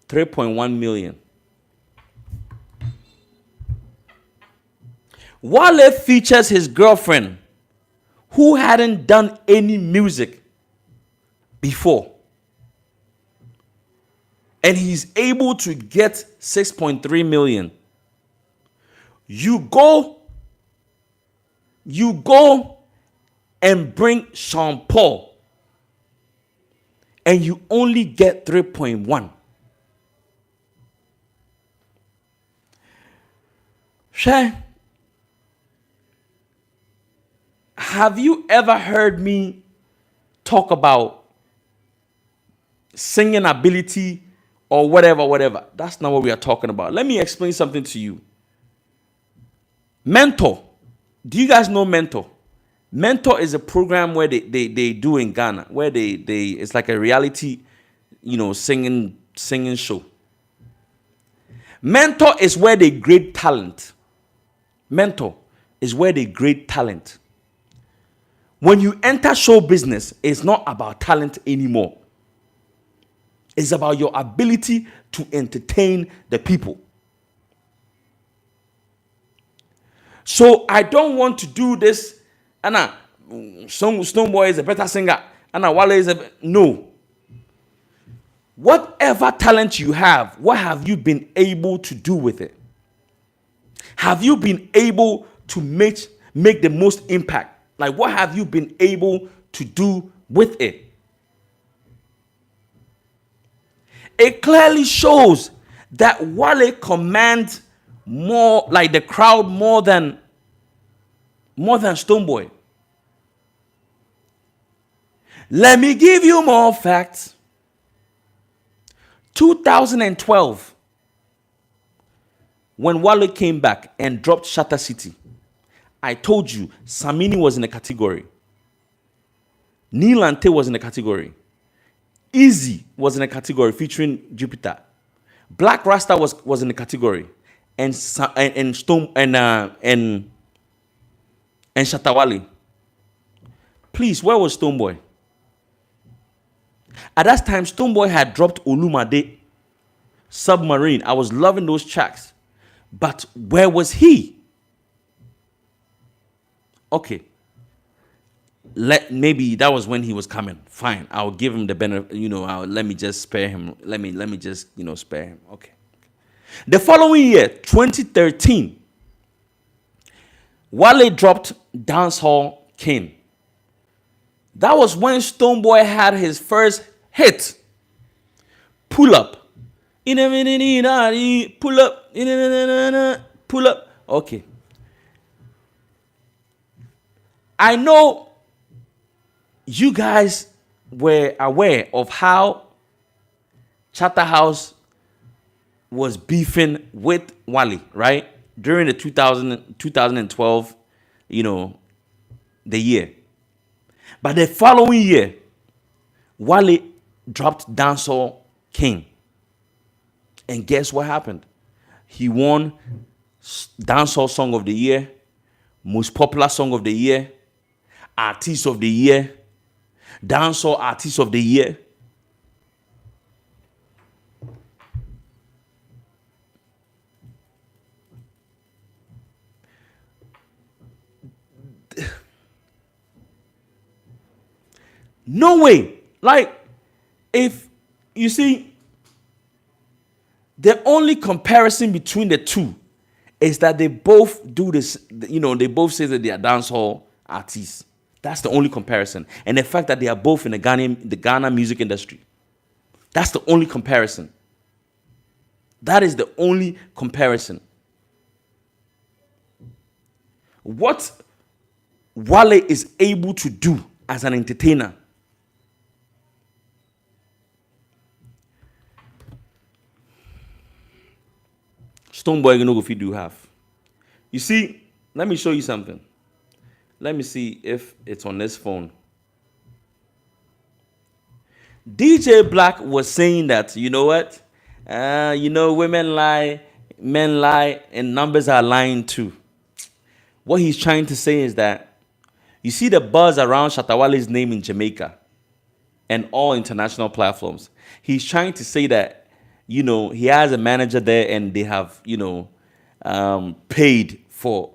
3.1 million. Wale features his girlfriend, who hadn't done any music before. And he's able to get 6.3 million. You go and bring Sean Paul, and you only get 3.1. Shey, have you ever heard me talk about singing ability or whatever? That's not what we are talking about. Let me explain something to you. Mentor. Do you guys know Mentor? Mentor is a program where they do in Ghana, where they it's like a reality, singing show. Mentor is where they grade talent. Mentor is where they grade talent. When you enter show business, it's not about talent anymore. It's about your ability to entertain the people. So I don't want to do this. Anna, Stonebwoy is a better singer. Anna, Wale is a... No. Whatever talent you have, what have you been able to do with it? Have you been able to make the most impact? Like, what have you been able to do with it? It clearly shows that Wale commands more, like the crowd, more than Stonebwoy. Let me give you more facts. 2012, when Wale came back and dropped Shatta City, I told you Samini was in a category. Nilante was in a category. Easy was in a category featuring Jupiter. Black Rasta was in a category, and Shatta Wale. Please, where was Stonebwoy? At that time, Stonebwoy had dropped Olumade, Submarine. I was loving those tracks, but where was he? Okay. Maybe that was when he was coming. Fine, I'll give him the benefit. Let me just spare him. Let me just spare him. Okay. The following year, 2013, Wale dropped Dancehall King. That was when Stonebwoy had his first hit. Pull up. Pull up. Pull up. Okay. I know you guys were aware of how Shatta House was beefing with Wale, right? During the 2012, the year. But the following year, Wale dropped Dancehall King. And guess what happened? He won Dancehall Song of the Year, Most Popular Song of the Year, Artist of the Year, Dancehall Artist of the Year. No way. Like, if you see, the only comparison between the two is that they both do this, they both say that they are dancehall artists. That's the only comparison. And the fact that they are both in the Ghana music industry. That's the only comparison. That is the only comparison. What Wale is able to do as an entertainer, Stonebwoy no go fit do half. You see, let me show you something. Let me see if it's on this phone. DJ Black was saying that, you know what? Women lie, men lie, and numbers are lying too. What he's trying to say is that you see the buzz around Shatta Wale's name in Jamaica and all international platforms. He's trying to say that, he has a manager there and they have, paid for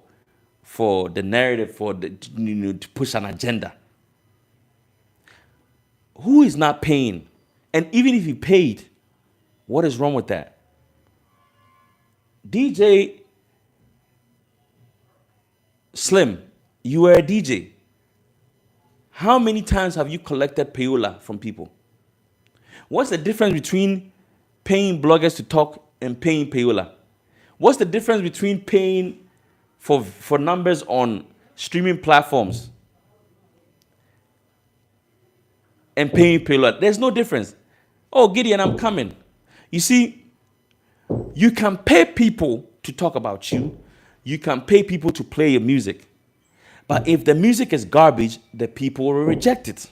the narrative, to push an agenda. Who is not paying? And even if he paid, what is wrong with that? DJ Slim, you were a DJ. How many times have you collected payola from people? What's the difference between paying bloggers to talk and paying payola? What's the difference between paying for numbers on streaming platforms and paying payload. There's no difference. Oh, Gideon, I'm coming. You see, you can pay people to talk about you. You can pay people to play your music. But if the music is garbage, the people will reject it.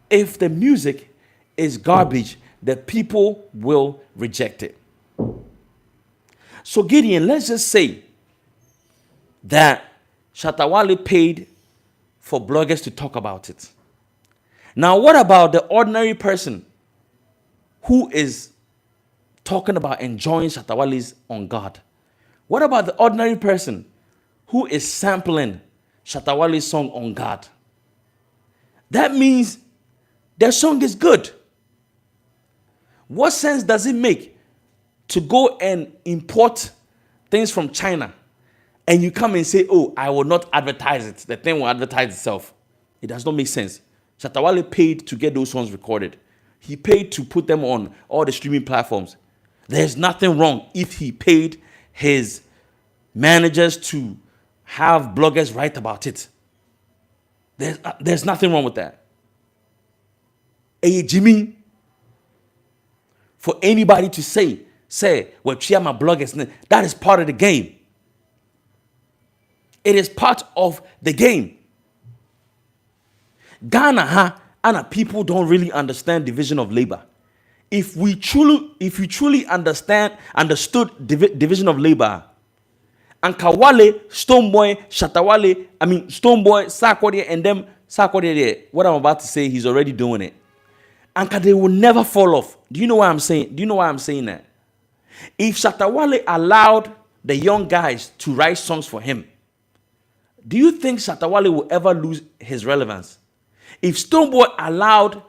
If the music is garbage, the people will reject it. So Gideon, let's just say that Shatta Wale paid for bloggers to talk about it. Now, what about the ordinary person who is talking about enjoying Shatta Wale's On God? What about the ordinary person who is sampling Shatta Wale's song On God? That means their song is good. What sense does it make to go and import things from China and you come and say, oh, I will not advertise it. The thing will advertise itself. It does not make sense. Shatta Wale paid to get those songs recorded. He paid to put them on all the streaming platforms. There's nothing wrong if he paid his managers to have bloggers write about it. There's nothing wrong with that. Hey, Jimmy, for anybody to say, well, cheer my bloggers, that is part of the game. It is part of the game. Ghana, people don't really understand division of labor. If we truly understood division of labor, Anka Wale, Stonebwoy, Shatta Wale, Stonebwoy, Sarkodie, and them, Sarkodie, what I'm about to say, he's already doing it. Anka, they will never fall off. Do you know why I'm saying that? If Shatta Wale allowed the young guys to write songs for him, do you think Shatta Wale will ever lose his relevance? If Stonebwoy allowed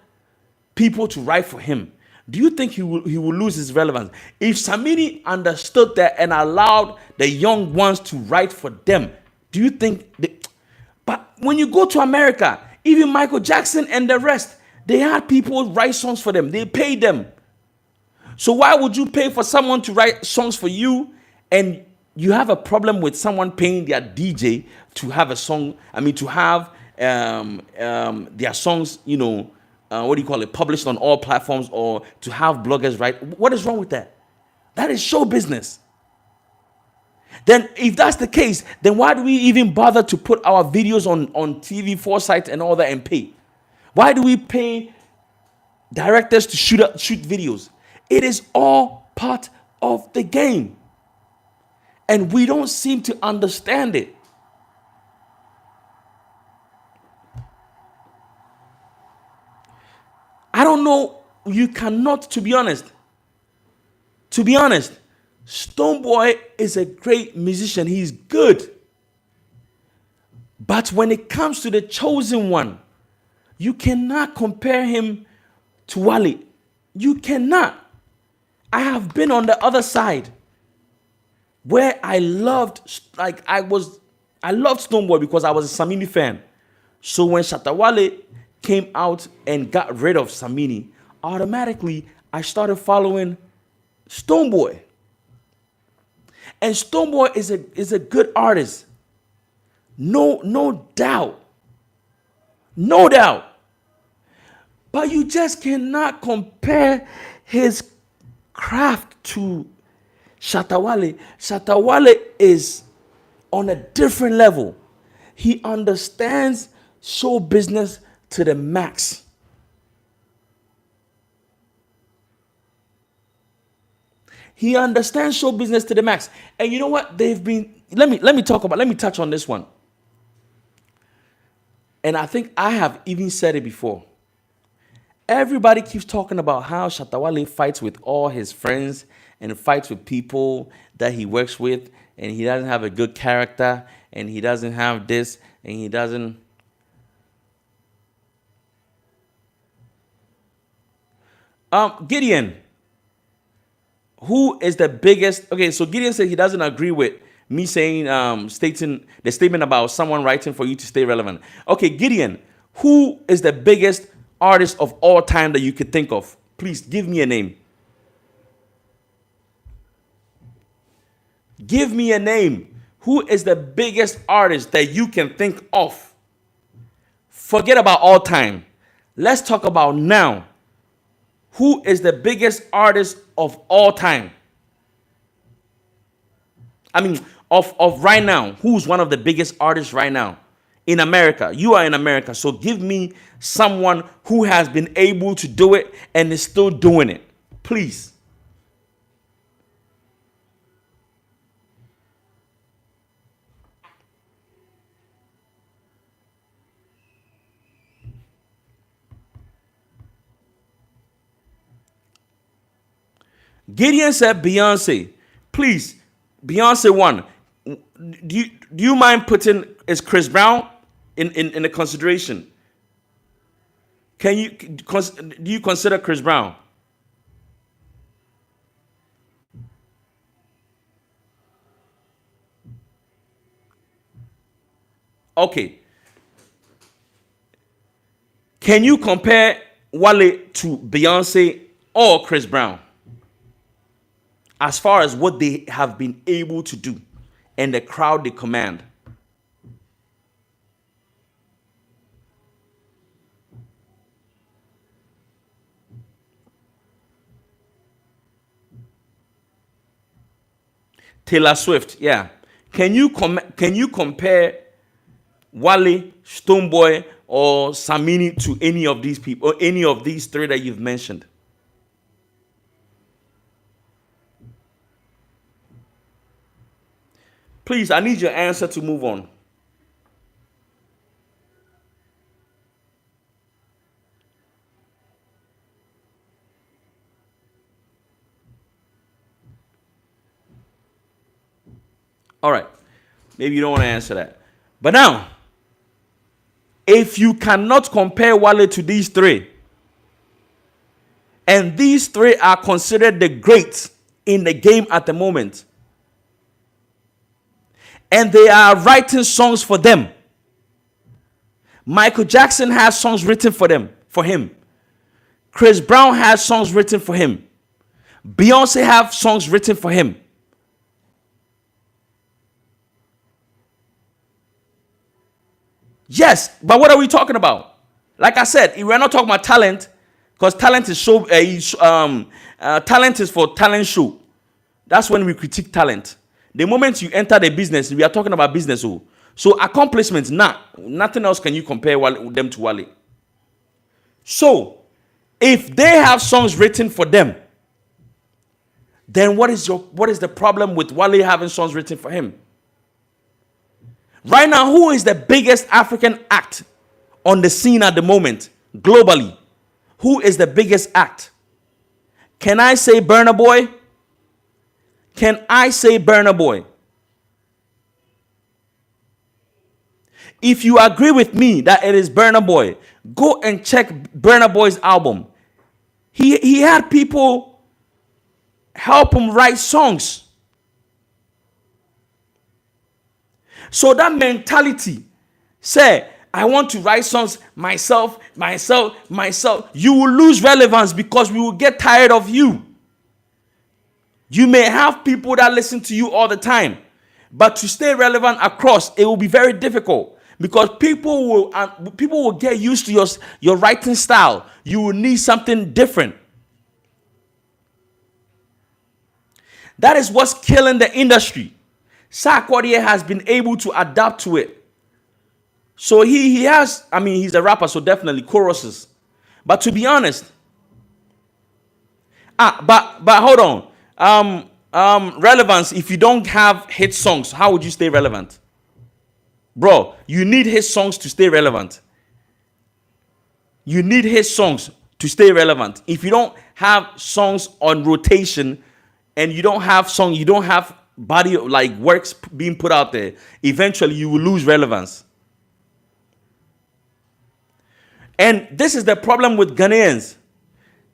people to write for him, do you think he will lose his relevance? If Samini understood that and allowed the young ones to write for them, do you think but when you go to America, even Michael Jackson and the rest, they had people write songs for them. They paid them. So why would you pay for someone to write songs for you and you have a problem with someone paying their DJ to have a song, to have their songs, published on all platforms, or to have bloggers write? What is wrong with that? That is show business. Then if that's the case, then why do we even bother to put our videos on TV, Foresight and all that and pay? Why do we pay directors to shoot videos? It is all part of the game. And we don't seem to understand it. I don't know. You cannot, to be honest, Stonebwoy is a great musician. He's good. But when it comes to the chosen one, you cannot compare him to Wale. You cannot. I have been on the other side where I loved Stonebwoy because I was a Samini fan. So when Shatta Wale came out and got rid of Samini, automatically I started following Stonebwoy. And Stonebwoy is a good artist. No doubt. No doubt. But you just cannot compare his craft to Shatta Wale. Shatta Wale is on a different level. He understands show business to the max. He understands show business to the max. And you know what? Let me touch on this one. And I think I have even said it before. Everybody keeps talking about how Shatta Wale fights with all his friends and fights with people that he works with, and he doesn't have a good character, and he doesn't have this, and he doesn't. Gideon, who is the biggest? Okay, so Gideon said he doesn't agree with me saying, stating the statement about someone writing for you to stay relevant. Okay, Gideon, who is the biggest artist of all time that you could think of? Please give me a name. Give me a name. Who is the biggest artist that you can think of? Forget about all time. Let's talk about now. Who is the biggest artist of all time? I mean, of right now. Who's one of the biggest artists right now? In America. You are in America. So give me someone who has been able to do it and is still doing it. Please. Gideon said Beyonce. Please, Beyonce won. Do you mind putting is Chris Brown in the consideration? Do you consider Chris Brown? Okay. Can you compare Wale to Beyonce or Chris Brown? As far as what they have been able to do and the crowd they command. Taylor Swift, yeah. Can you compare Wale, Stonebwoy, or Samini to any of these people, or any of these three that you've mentioned? Please, I need your answer to move on. All right. Maybe you don't want to answer that. But now, if you cannot compare Wale to these three, and these three are considered the greats in the game at the moment, and they are writing songs for them. Michael Jackson has songs written for him. Chris Brown has songs written for him. Beyonce have songs written for him. Yes, but what are we talking about? Like I said, we're not talking about talent, because talent is talent is for talent show. That's when we critique talent. The moment you enter the business, we are talking about business. So accomplishments, nothing else can you compare them to Wale. So if they have songs written for them, then what is the problem with Wale having songs written for him? Right now, who is the biggest African act on the scene at the moment, globally? Who is the biggest act? Can I say Burna Boy? Can I say Burna Boy? If you agree with me that it is Burna Boy, go and check Burna Boy's album. He had people help him write songs. So that mentality, say, I want to write songs myself, you will lose relevance because we will get tired of you. You may have people that listen to you all the time, but to stay relevant across, it will be very difficult because people will get used to your writing style. You will need something different. That is what's killing the industry. Sarkodie has been able to adapt to it. So he has, he's a rapper, so definitely choruses. But to be honest, but hold on. Relevance, if you don't have hit songs, how would you stay relevant? Bro, you need hit songs to stay relevant. You need hit songs to stay relevant. If you don't have songs on rotation and you don't have body like works being put out there, eventually you will lose relevance. And this is the problem with Ghanaians.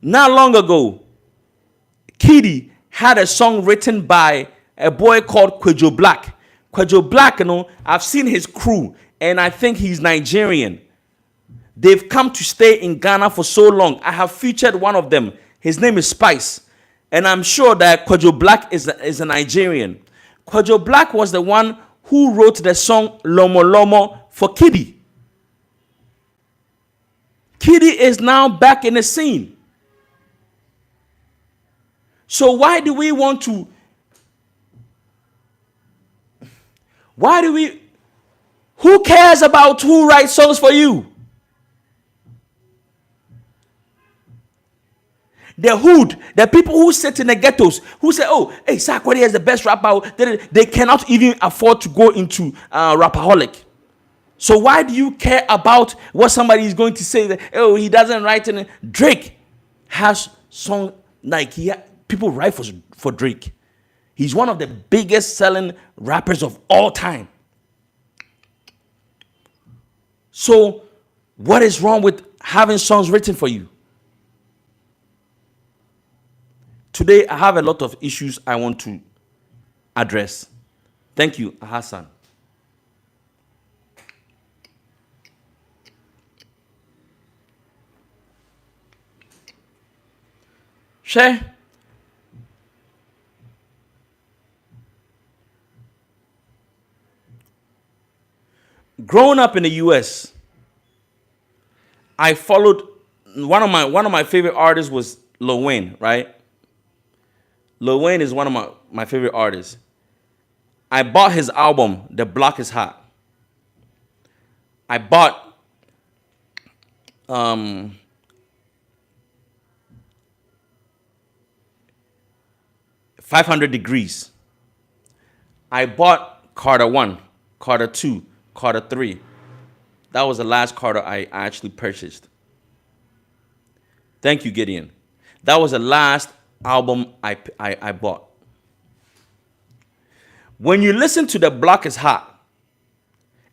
Not long ago, Kiddy had a song written by a boy called Kwejo Black. Kwejo Black, I've seen his crew, and I think he's Nigerian. They've come to stay in Ghana for so long. I have featured one of them. His name is Spice. And I'm sure that Kwejo Black is a Nigerian. Kojo Black was the one who wrote the song Lomo Lomo for Kiddy. Kiddy is now back in the scene. So why do we who cares about who writes songs for you? The hood, the people who sit in the ghettos, who say, oh, hey, Sarkodie is the best rapper, they cannot even afford to go into rapaholic. So why do you care about what somebody is going to say? That, oh, he doesn't write in Drake has song like people write for Drake. He's one of the biggest selling rappers of all time. So what is wrong with having songs written for you? Today, I have a lot of issues I want to address. Thank you, Hassan. Share. Growing up in the US, I followed one of my favorite artists was Lil Wayne, right? Lil Wayne is one of my favorite artists. I bought his album, The Block is Hot. I bought 500 Degrees. I bought Carter 1, Carter 2, Carter 3. That was the last Carter I actually purchased. Thank you, Gideon. That was the last album I bought. When you listen to The Block is Hot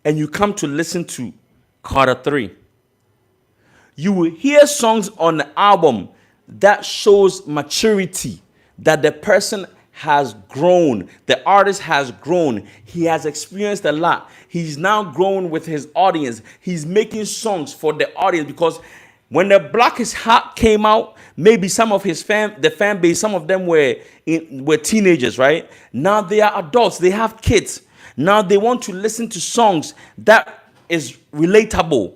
and you come to listen to Carter 3, you will hear songs on the album that shows maturity, that the person has grown, the artist has grown, he has experienced a lot. He's now grown with his audience. He's making songs for the audience because when The Block is Hot came out, maybe some of the fan base, some of them were teenagers, right? Now they are adults, they have kids. Now they want to listen to songs that is relatable.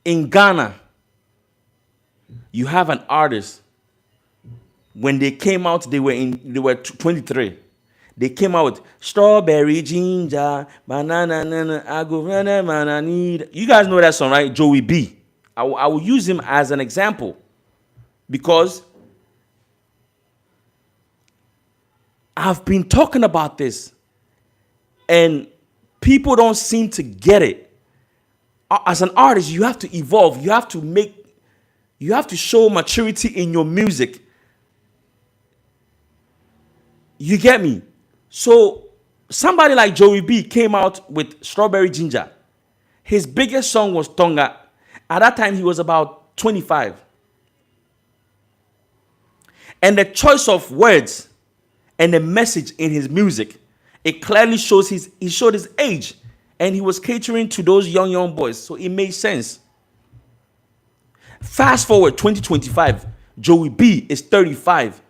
In Ghana, you have an artist. When they came out, they were 23. They came out with strawberry, ginger, banana, I go banana, need. You guys know that song, right? Joey B. I will use him as an example because I've been talking about this and people don't seem to get it. As an artist, you have to evolve. You have to show maturity in your music. You get me? So somebody like Joey B came out with Strawberry Ginger. His biggest song was Tonga. At that time, he was about 25. And the choice of words and the message in his music, it clearly shows he showed his age. And he was catering to those young boys. So it made sense. Fast forward 2025, Joey B is 35.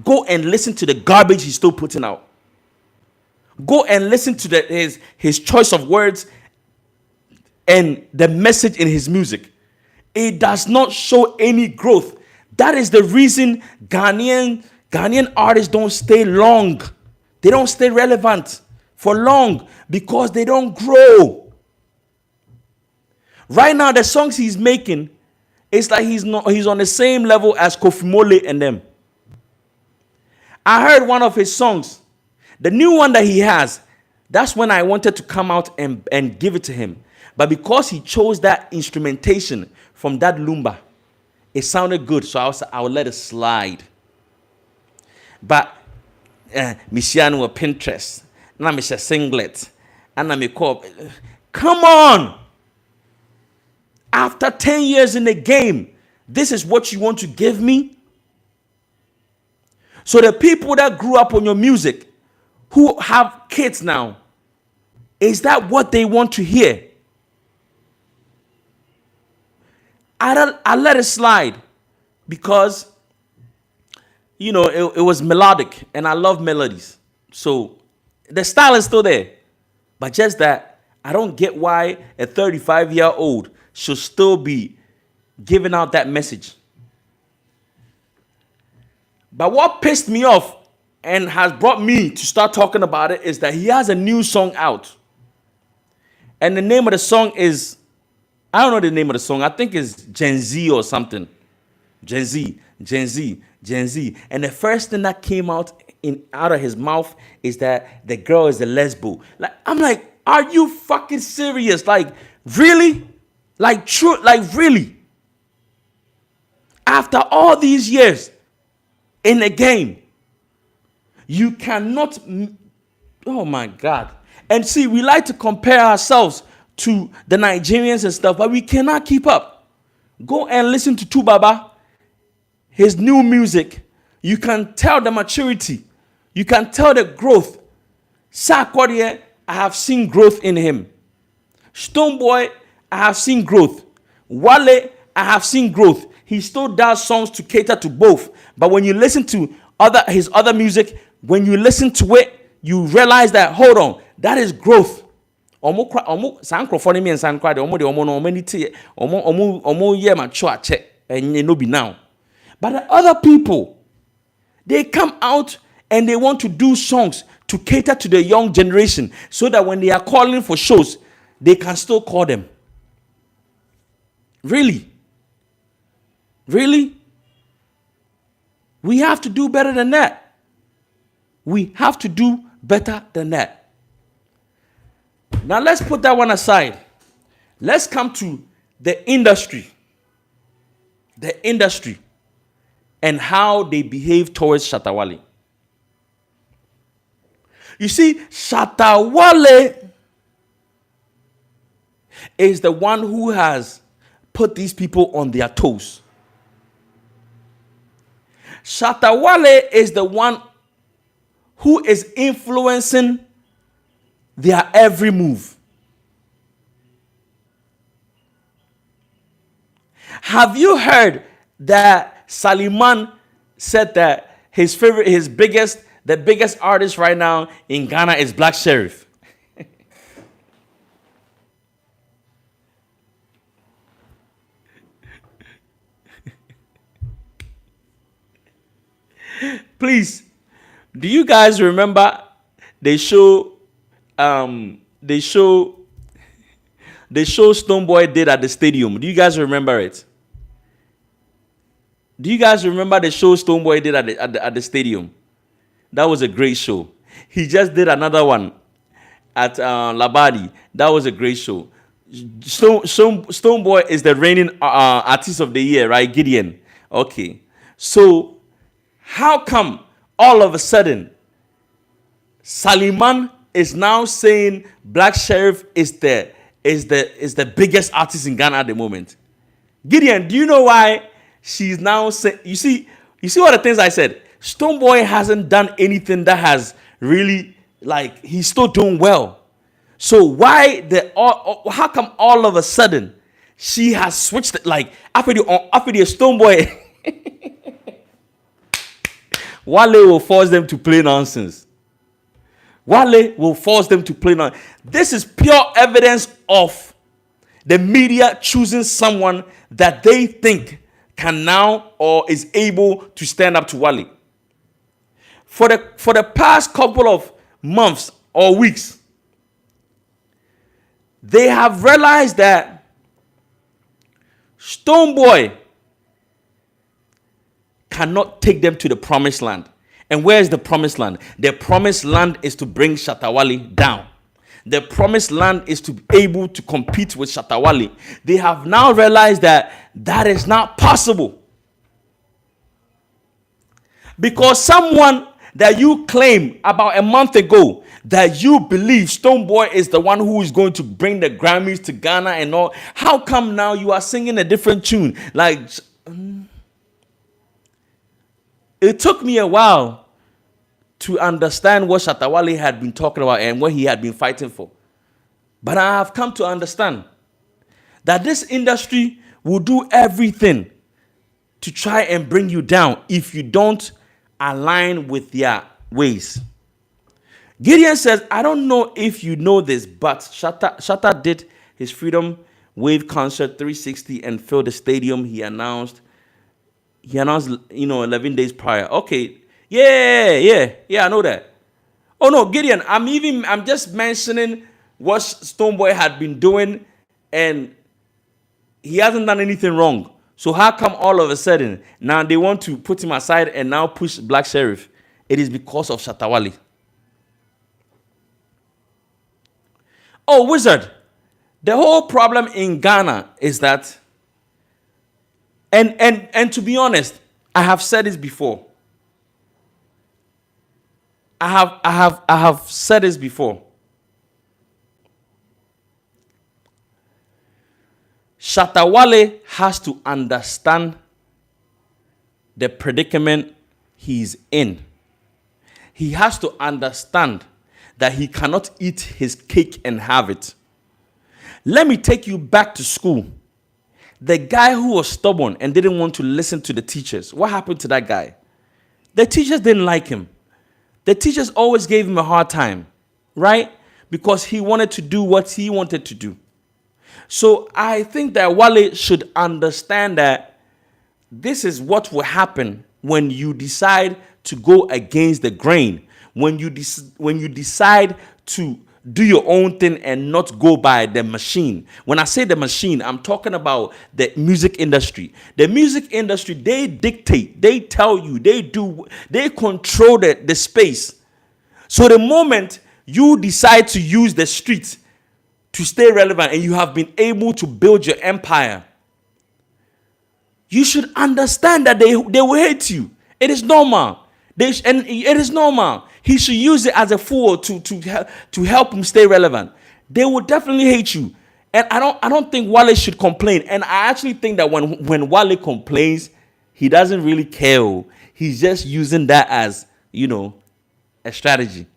Go and listen to the garbage he's still putting out. Go and listen to his choice of words and the message in his music. It does not show any growth. That is the reason Ghanaian artists don't stay long. They don't stay relevant for long because they don't grow. Right now, the songs he's making, it's like he's on the same level as Kofi Mole and them. I heard one of his songs, the new one that he has. That's when I wanted to come out and give it to him. But because he chose that instrumentation from that Lumba, it sounded good. So I would let it slide. But Michiano or Pinterest, now I'm a singlet, and I'm a cop. Come on! After 10 years in the game, this is what you want to give me? So the people that grew up on your music, who have kids now, is that what they want to hear? I let it slide because, it was melodic, and I love melodies. So the style is still there. But just that, I don't get why a 35-year-old should still be giving out that message. But what pissed me off and has brought me to start talking about it is that he has a new song out. And the name of the song is, I don't know the name of the song. I think it's Gen Z or something. Gen Z. And the first thing that came out of his mouth is that the girl is a lesbo. I'm like, are you fucking serious? Like, really? Like, true? Like, really? After all these years in the game, you cannot, oh my God. And see, we like to compare ourselves to the Nigerians and stuff, but we cannot keep up. Go and listen to Tubaba, his new music. You can tell the maturity. You can tell the growth. Sarkodie, I have seen growth in him. Stonebwoy, I have seen growth. Wale, I have seen growth. He still does songs to cater to both. But when you listen to his other music, when you listen to it, you realize that, hold on, that is growth. But the other people, they come out and they want to do songs to cater to the young generation so that when they are calling for shows, they can still call them. Really? Really? We have to do better than that. We have to do better than that. Now let's put that one aside. Let's come to the industry. The industry and how they behave towards Shatta Wale. You see, Shatta Wale is the one who has put these people on their toes. Shatta Wale is the one who is influencing their every move. Have you heard that Saliman said that the biggest artist right now in Ghana is Black Sheriff? Please, do you guys remember they show Stonebwoy did at the stadium? Do you guys remember it? Do you guys remember the show Stonebwoy did at the stadium? That was a great show. He just did another one at Labadi. That was a great show. Stonebwoy is the reigning artist of the year, right? Gideon. Okay. So how come all of a sudden Saliman is now saying Black Sheriff is the biggest artist in Ghana at the moment? Gideon, do you know why she's now saying? You see what the things I said? Stonebwoy hasn't done anything that has really, like, he's still doing well. So how come all of a sudden she has switched it? Like after the Stonebwoy, Wale will force them to play nonsense. Wale will force them to play nonsense. This is pure evidence of the media choosing someone that they think can now or is able to stand up to Wale. For the past couple of months or weeks, they have realized that Stonebwoy cannot take them to the promised land. And where is the promised land? The promised land is to bring Shatta Wale down. The promised land is to be able to compete with Shatta Wale. They have now realized that is not possible. Because someone that you claim about a month ago that you believe Stonebwoy is the one who is going to bring the Grammys to Ghana and all, how come now you are singing a different tune? Like, it took me a while to understand what Shatta Wale had been talking about and what he had been fighting for. But I have come to understand that this industry will do everything to try and bring you down if you don't align with their ways. Gideon says, I don't know if you know this, but Shatta did his Freedom Wave concert 360 and filled the stadium. He announced, 11 days prior. Okay. Yeah, I know that. Oh no, Gideon, I'm just mentioning what Stonebwoy had been doing, and he hasn't done anything wrong. So how come all of a sudden now they want to put him aside and now push Black Sheriff? It is because of Shatta Wale. Oh, Wizard, the whole problem in Ghana is that, and to be honest, I have said this before. I have said this before. Shatta Wale has to understand the predicament he's in. He has to understand that he cannot eat his cake and have it. Let me take you back to school. The guy who was stubborn and didn't want to listen to the teachers, what happened to that guy? The teachers didn't like him. The teachers always gave him a hard time, right? Because he wanted to do what he wanted to do. So I think that Wale should understand that this is what will happen when you decide to go against the grain. When you decide to do your own thing and not go by the machine. When I say the machine, I'm talking about the music industry. The music industry, they dictate, they tell you, they control the space. So the moment you decide to use the streets to stay relevant and you have been able to build your empire, you should understand that they will hate you. It is normal. And it is normal. He should use it as a fool to help him stay relevant. They will definitely hate you. And I don't think Wale should complain. And I actually think that when Wale complains, he doesn't really care. He's just using that as, a strategy.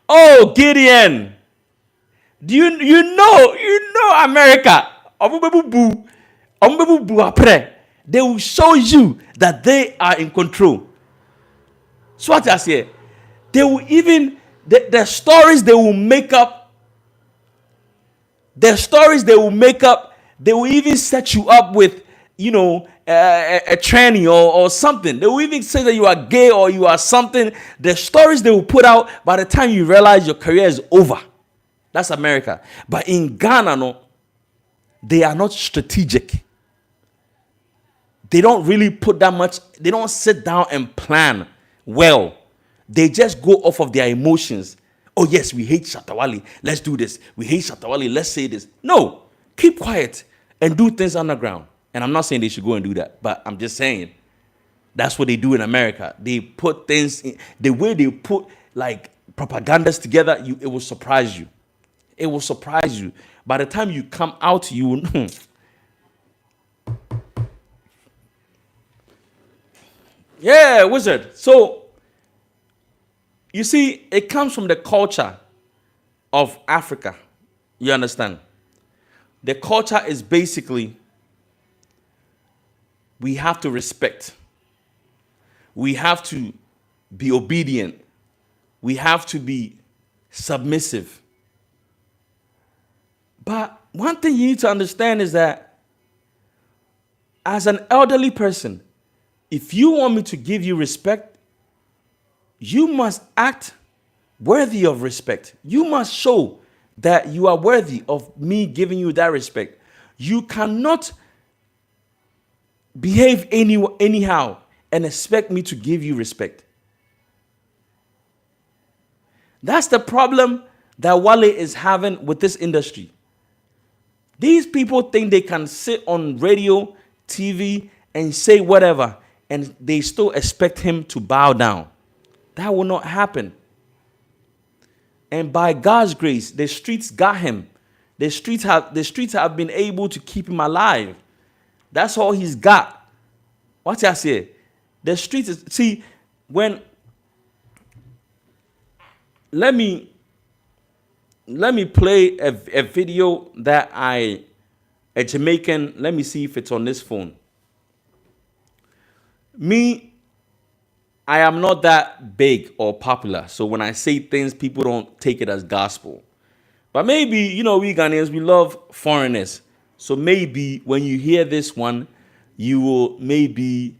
Oh, Gideon. Do you know America? They will show you that they are in control. So what I say, they will even the stories they will make up. The stories they will make up. They will even set you up with, a tranny or something. They will even say that you are gay or you are something. The stories they will put out, by the time you realize your career is over. That's America. But in Ghana, no, they are not strategic. They don't really put that much. They don't sit down and plan well. They just go off of their emotions. Oh yes, we hate Shatta Wale. Let's do this. We hate Shatta Wale. Let's say this. No, keep quiet and do things underground. And I'm not saying they should go and do that, but I'm just saying that's what they do in America. They put things in, the way they put like propagandas together. It will surprise you. It will surprise you. By the time you come out, you will. Yeah, Wizard. So, you see, it comes from the culture of Africa. You understand? The culture is basically, we have to respect. We have to be obedient. We have to be submissive. But one thing you need to understand is that as an elderly person, if you want me to give you respect, you must act worthy of respect. You must show that you are worthy of me giving you that respect. You cannot behave anyhow and expect me to give you respect. That's the problem that Wale is having with this industry. These people think they can sit on radio, TV, and say whatever, and they still expect him to bow down. That will not happen. And by God's grace, the streets got him. The streets have been able to keep him alive. That's all he's got. What I say? The streets is, see, when let me play a video that I a Jamaican, let me see if it's on this phone. Me, I am not that big or popular. So when I say things, people don't take it as gospel. But maybe, you know, we Ghanaians, we love foreigners. So maybe when you hear this one, you will maybe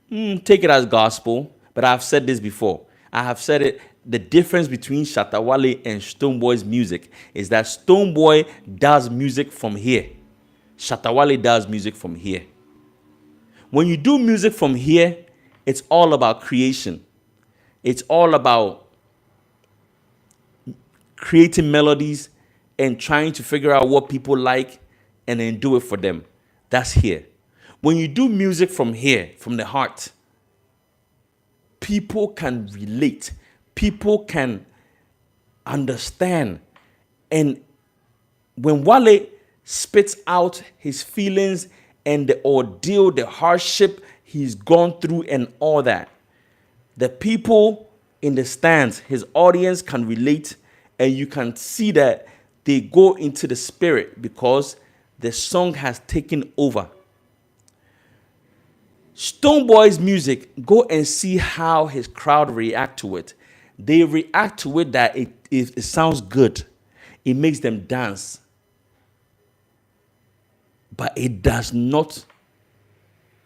take it as gospel. But I've said this before. I have said it. The difference between Shatta Wale and Stonebwoy's music is that Stonebwoy does music from here. Shatta Wale does music from here. When you do music from here, it's all about creation. It's all about creating melodies and trying to figure out what people like and then do it for them. That's here. When you do music from here, from the heart, people can relate. People can understand. And when Wale spits out his feelings and the ordeal, the hardship he's gone through and all that, the people in the stands, his audience can relate, and you can see that they go into the spirit because the song has taken over. Stonebwoy's music, go and see how his crowd react to it. They react to it that it sounds good. It makes them dance. But it does not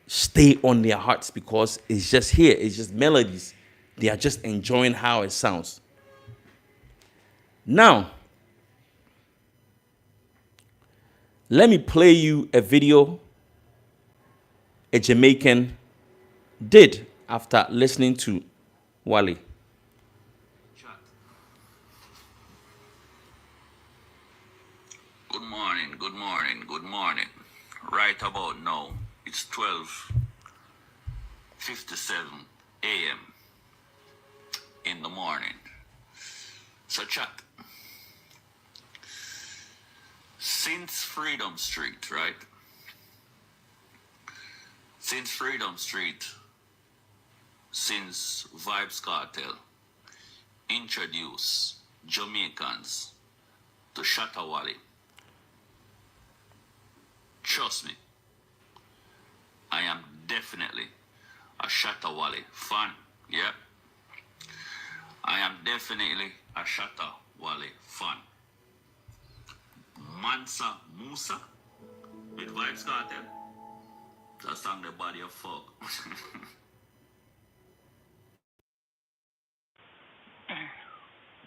stay on their hearts because it's just here. It's just melodies. They are just enjoying how it sounds. Now, let me play you a video a Jamaican did after listening to Wale. Good morning, good morning, good morning. Right about now, it's 12:57 a.m. in the morning. So chat. Since Freedom Street, right? Since Freedom Street, since Vibes Cartel introduced Jamaicans to Shatta Wale, trust me, I am definitely a Shatta Wale fan. Yeah, I am definitely a Shatta Wale fan. Mansa Musa with Vibes Cartel. That song the body of fuck.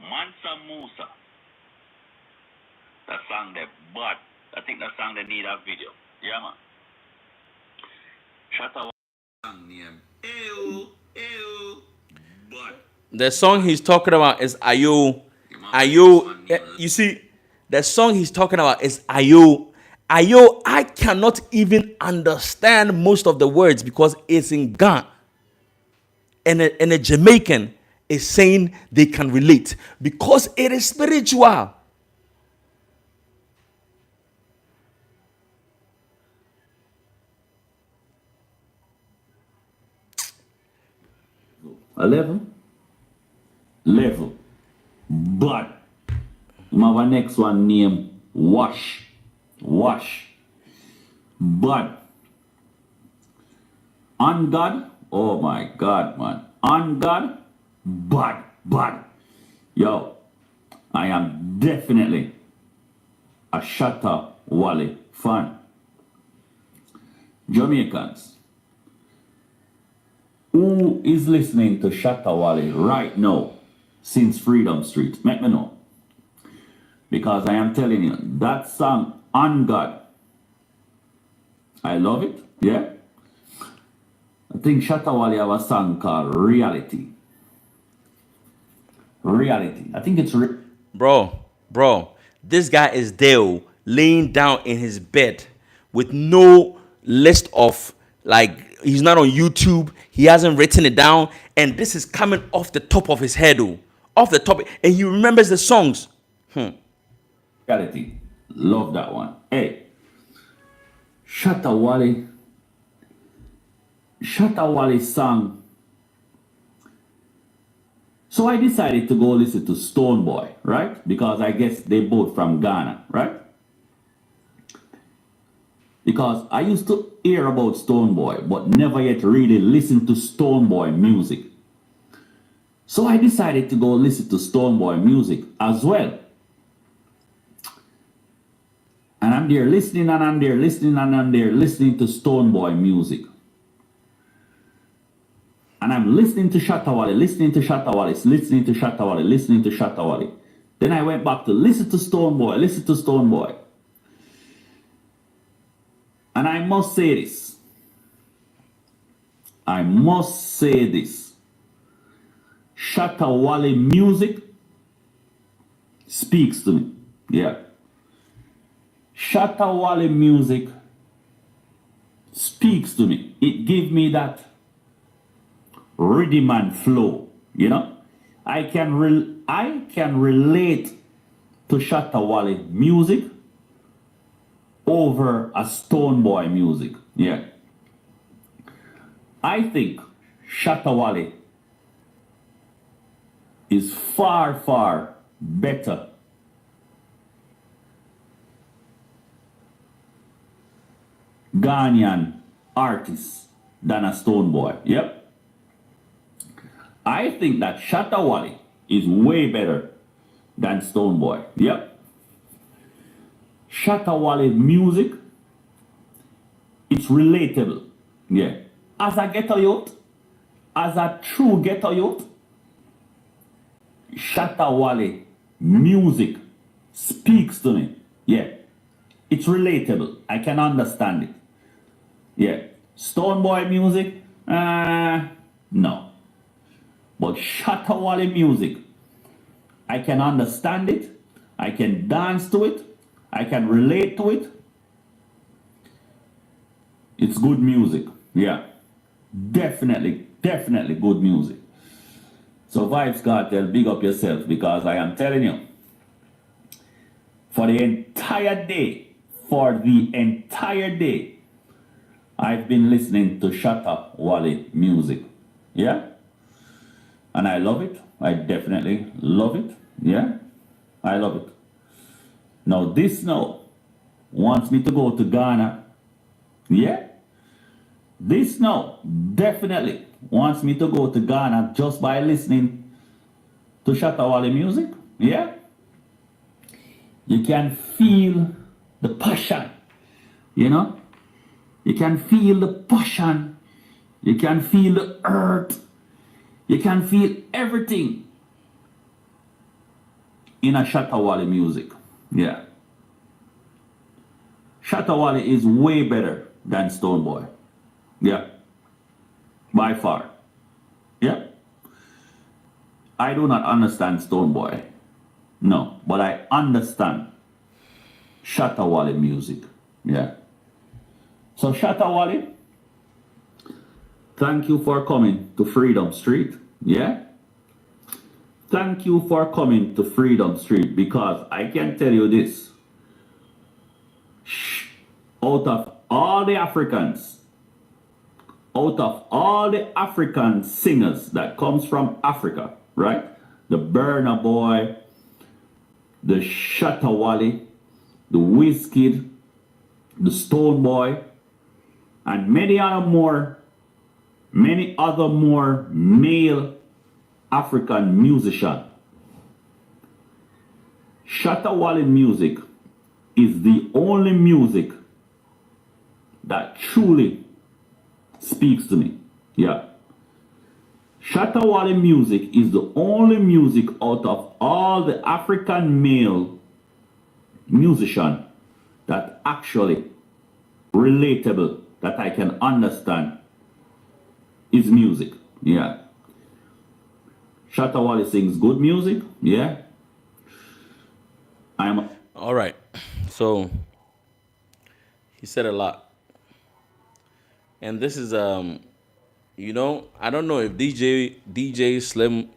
Mansa Musa. That song the bad. I think that song they need a video. Yeah man. Shatta Wale song name. Ew, ew. But The song he's talking about is Ayo. Ayo. You see, the song he's talking about is Ayo. Ayo, I cannot even understand most of the words because it's in Ghana. And a Jamaican is saying they can relate because it is spiritual. a level. But my next one name Wash. But on God, oh my God, man. On God, but yo, I am definitely a Shatta Wale fan. Jamaicans, who is listening to Shatta Wale right now since Freedom Street? Let me know. Because I am telling you, that song, On God, I love it, yeah? I think Shatta Wale have a song called Reality. I think it's... Bro, this guy is there laying down in his bed with no list of, like, he's not on YouTube. He hasn't written it down. And this is coming off the top of his head, off the top. And he remembers the songs. Reality. Love that one. Hey, Shatta Wale song. So I decided to go listen to Stonebwoy, right? Because I guess they both from Ghana, right? Because I used to hear about Stoneboy, but never yet really listen to Stoneboy music. So I decided to go listen to Stoneboy music as well. And I'm there listening and I'm there listening and I'm there listening to Stoneboy music. And I'm listening to Shatta Wale, listening to Shatta Wale, listening to Shatta Wale, listening to Shatta Wale. Then I went back to listen to Stoneboy, listen to Stoneboy. And I must say this. I must say this. Shatta Wale music speaks to me. Yeah. Shatta Wale music speaks to me. It gives me that rhythm and flow, you know. I can relate to Shatta Wale music over a Stoneboy music. Yeah. I think Shatta Wale is far, far better Ghanaian artist than a Stoneboy. Yep. I think that Shatta Wale is way better than Stoneboy. Yep. Shatta Wale music, it's relatable. Yeah. As a ghetto youth, as a true ghetto youth, Shatta Wale music speaks to me. Yeah. It's relatable. I can understand it. Yeah. Stoneboy music, no. But Shatta Wale music, I can understand it. I can dance to it. I can relate to it. It's good music. Yeah. Definitely, definitely good music. So Vibes Cartel, big up yourself, because I am telling you, for the entire day, I've been listening to Shatta Wale music. Yeah? And I love it. I definitely love it. Yeah? I love it. Now this now wants me to go to Ghana. Yeah? This now definitely wants me to go to Ghana just by listening to Shatta Wale music. Yeah? You can feel the passion. You know? You can feel the passion. You can feel the earth. You can feel everything in a Shatta Wale music. Yeah. Shatta Wale is way better than Stoneboy. Yeah. By far. Yeah. I do not understand Stoneboy. No. But I understand Shatta Wale music. Yeah. So Shatta Wale, thank you for coming to Freedom Street. Yeah? Thank you for coming to Freedom Street, because I can tell you this. Out of all the African singers that comes from Africa, right? The Burna Boy, the Shatta Wale, the Wizkid, the Stoneboy, and many other more male African musicians. Shatta Wale music is the only music that truly speaks to me. Yeah. Shatta Wale music is the only music out of all the African male musicians that actually relatable, that I can understand is music. Yeah. Shatta Wale sings good music. Yeah. All right. So he said a lot. And this is you know, I don't know if DJ Slim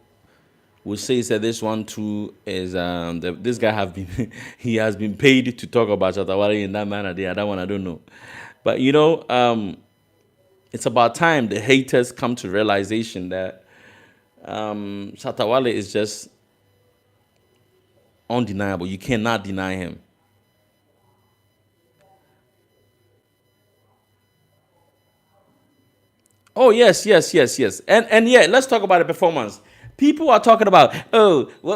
would say that this one too is this guy have been he has been paid to talk about Shatta Wale in that manner there. That one I don't know. But you know, it's about time the haters come to realization that Shatta Wale is just undeniable. You cannot deny him. Oh yes, yes, yes, yes. And yeah, let's talk about the performance. People are talking about, oh, what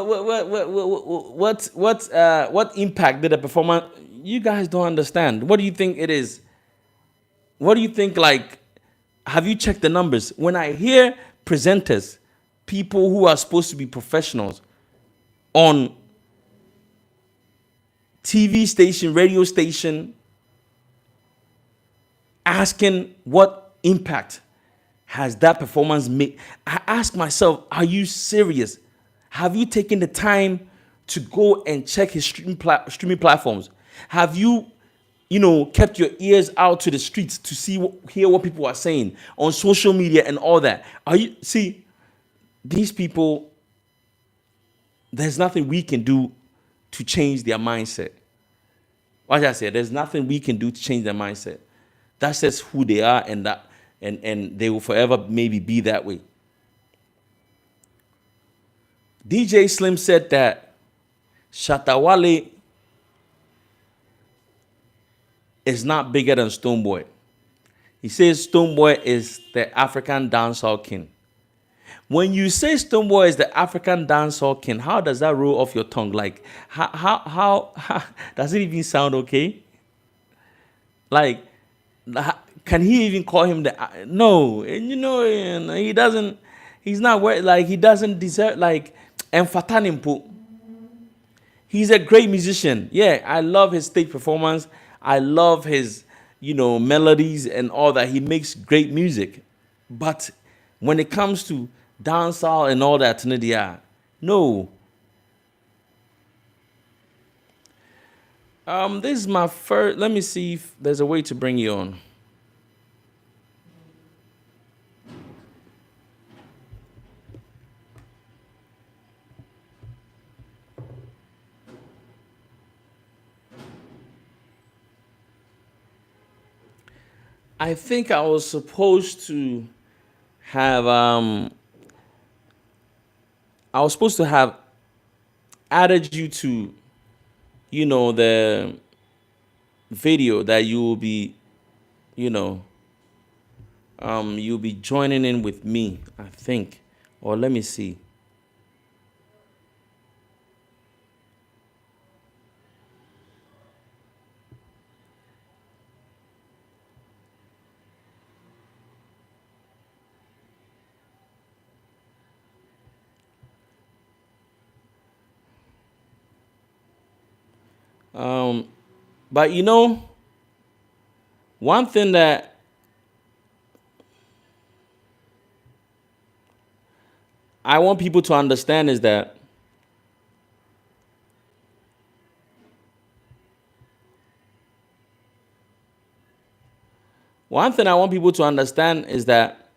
impact did the performance? You guys don't understand. What do you think it is? What do you think? Like, have you checked the numbers? When I hear presenters, people who are supposed to be professionals on TV station, radio station, asking what impact has that performance made, I ask myself, are you serious? Have you taken the time to go and check his streaming platforms? Have you, kept your ears out to the streets to hear what people are saying on social media and all that? Are you see these people? There's nothing we can do to change their mindset. Like I said, there's nothing we can do to change their mindset. That's just who they are, and they will forever maybe be that way. DJ Slim said that Shatta Wale is not bigger than Stonebwoy. He says Stonebwoy is the African dancehall king. When you say Stonebwoy is the African dancehall king, how does that roll off your tongue? Like, how does it even sound okay? Like, can he even call him the? No, and he doesn't. He's not like he doesn't deserve like Emfatanimpu. He's a great musician. Yeah, I love his stage performance. I love his, melodies and all that. He makes great music. But when it comes to dancehall and all that, Nadia, no. This is my first. Let me see if there's a way to bring you on. I think I was supposed to have I was supposed to have added you to, the video that you will be, you know, you'll be joining in with me, I think. Or let me see. But one thing that I want people to understand is that one thing I want people to understand is that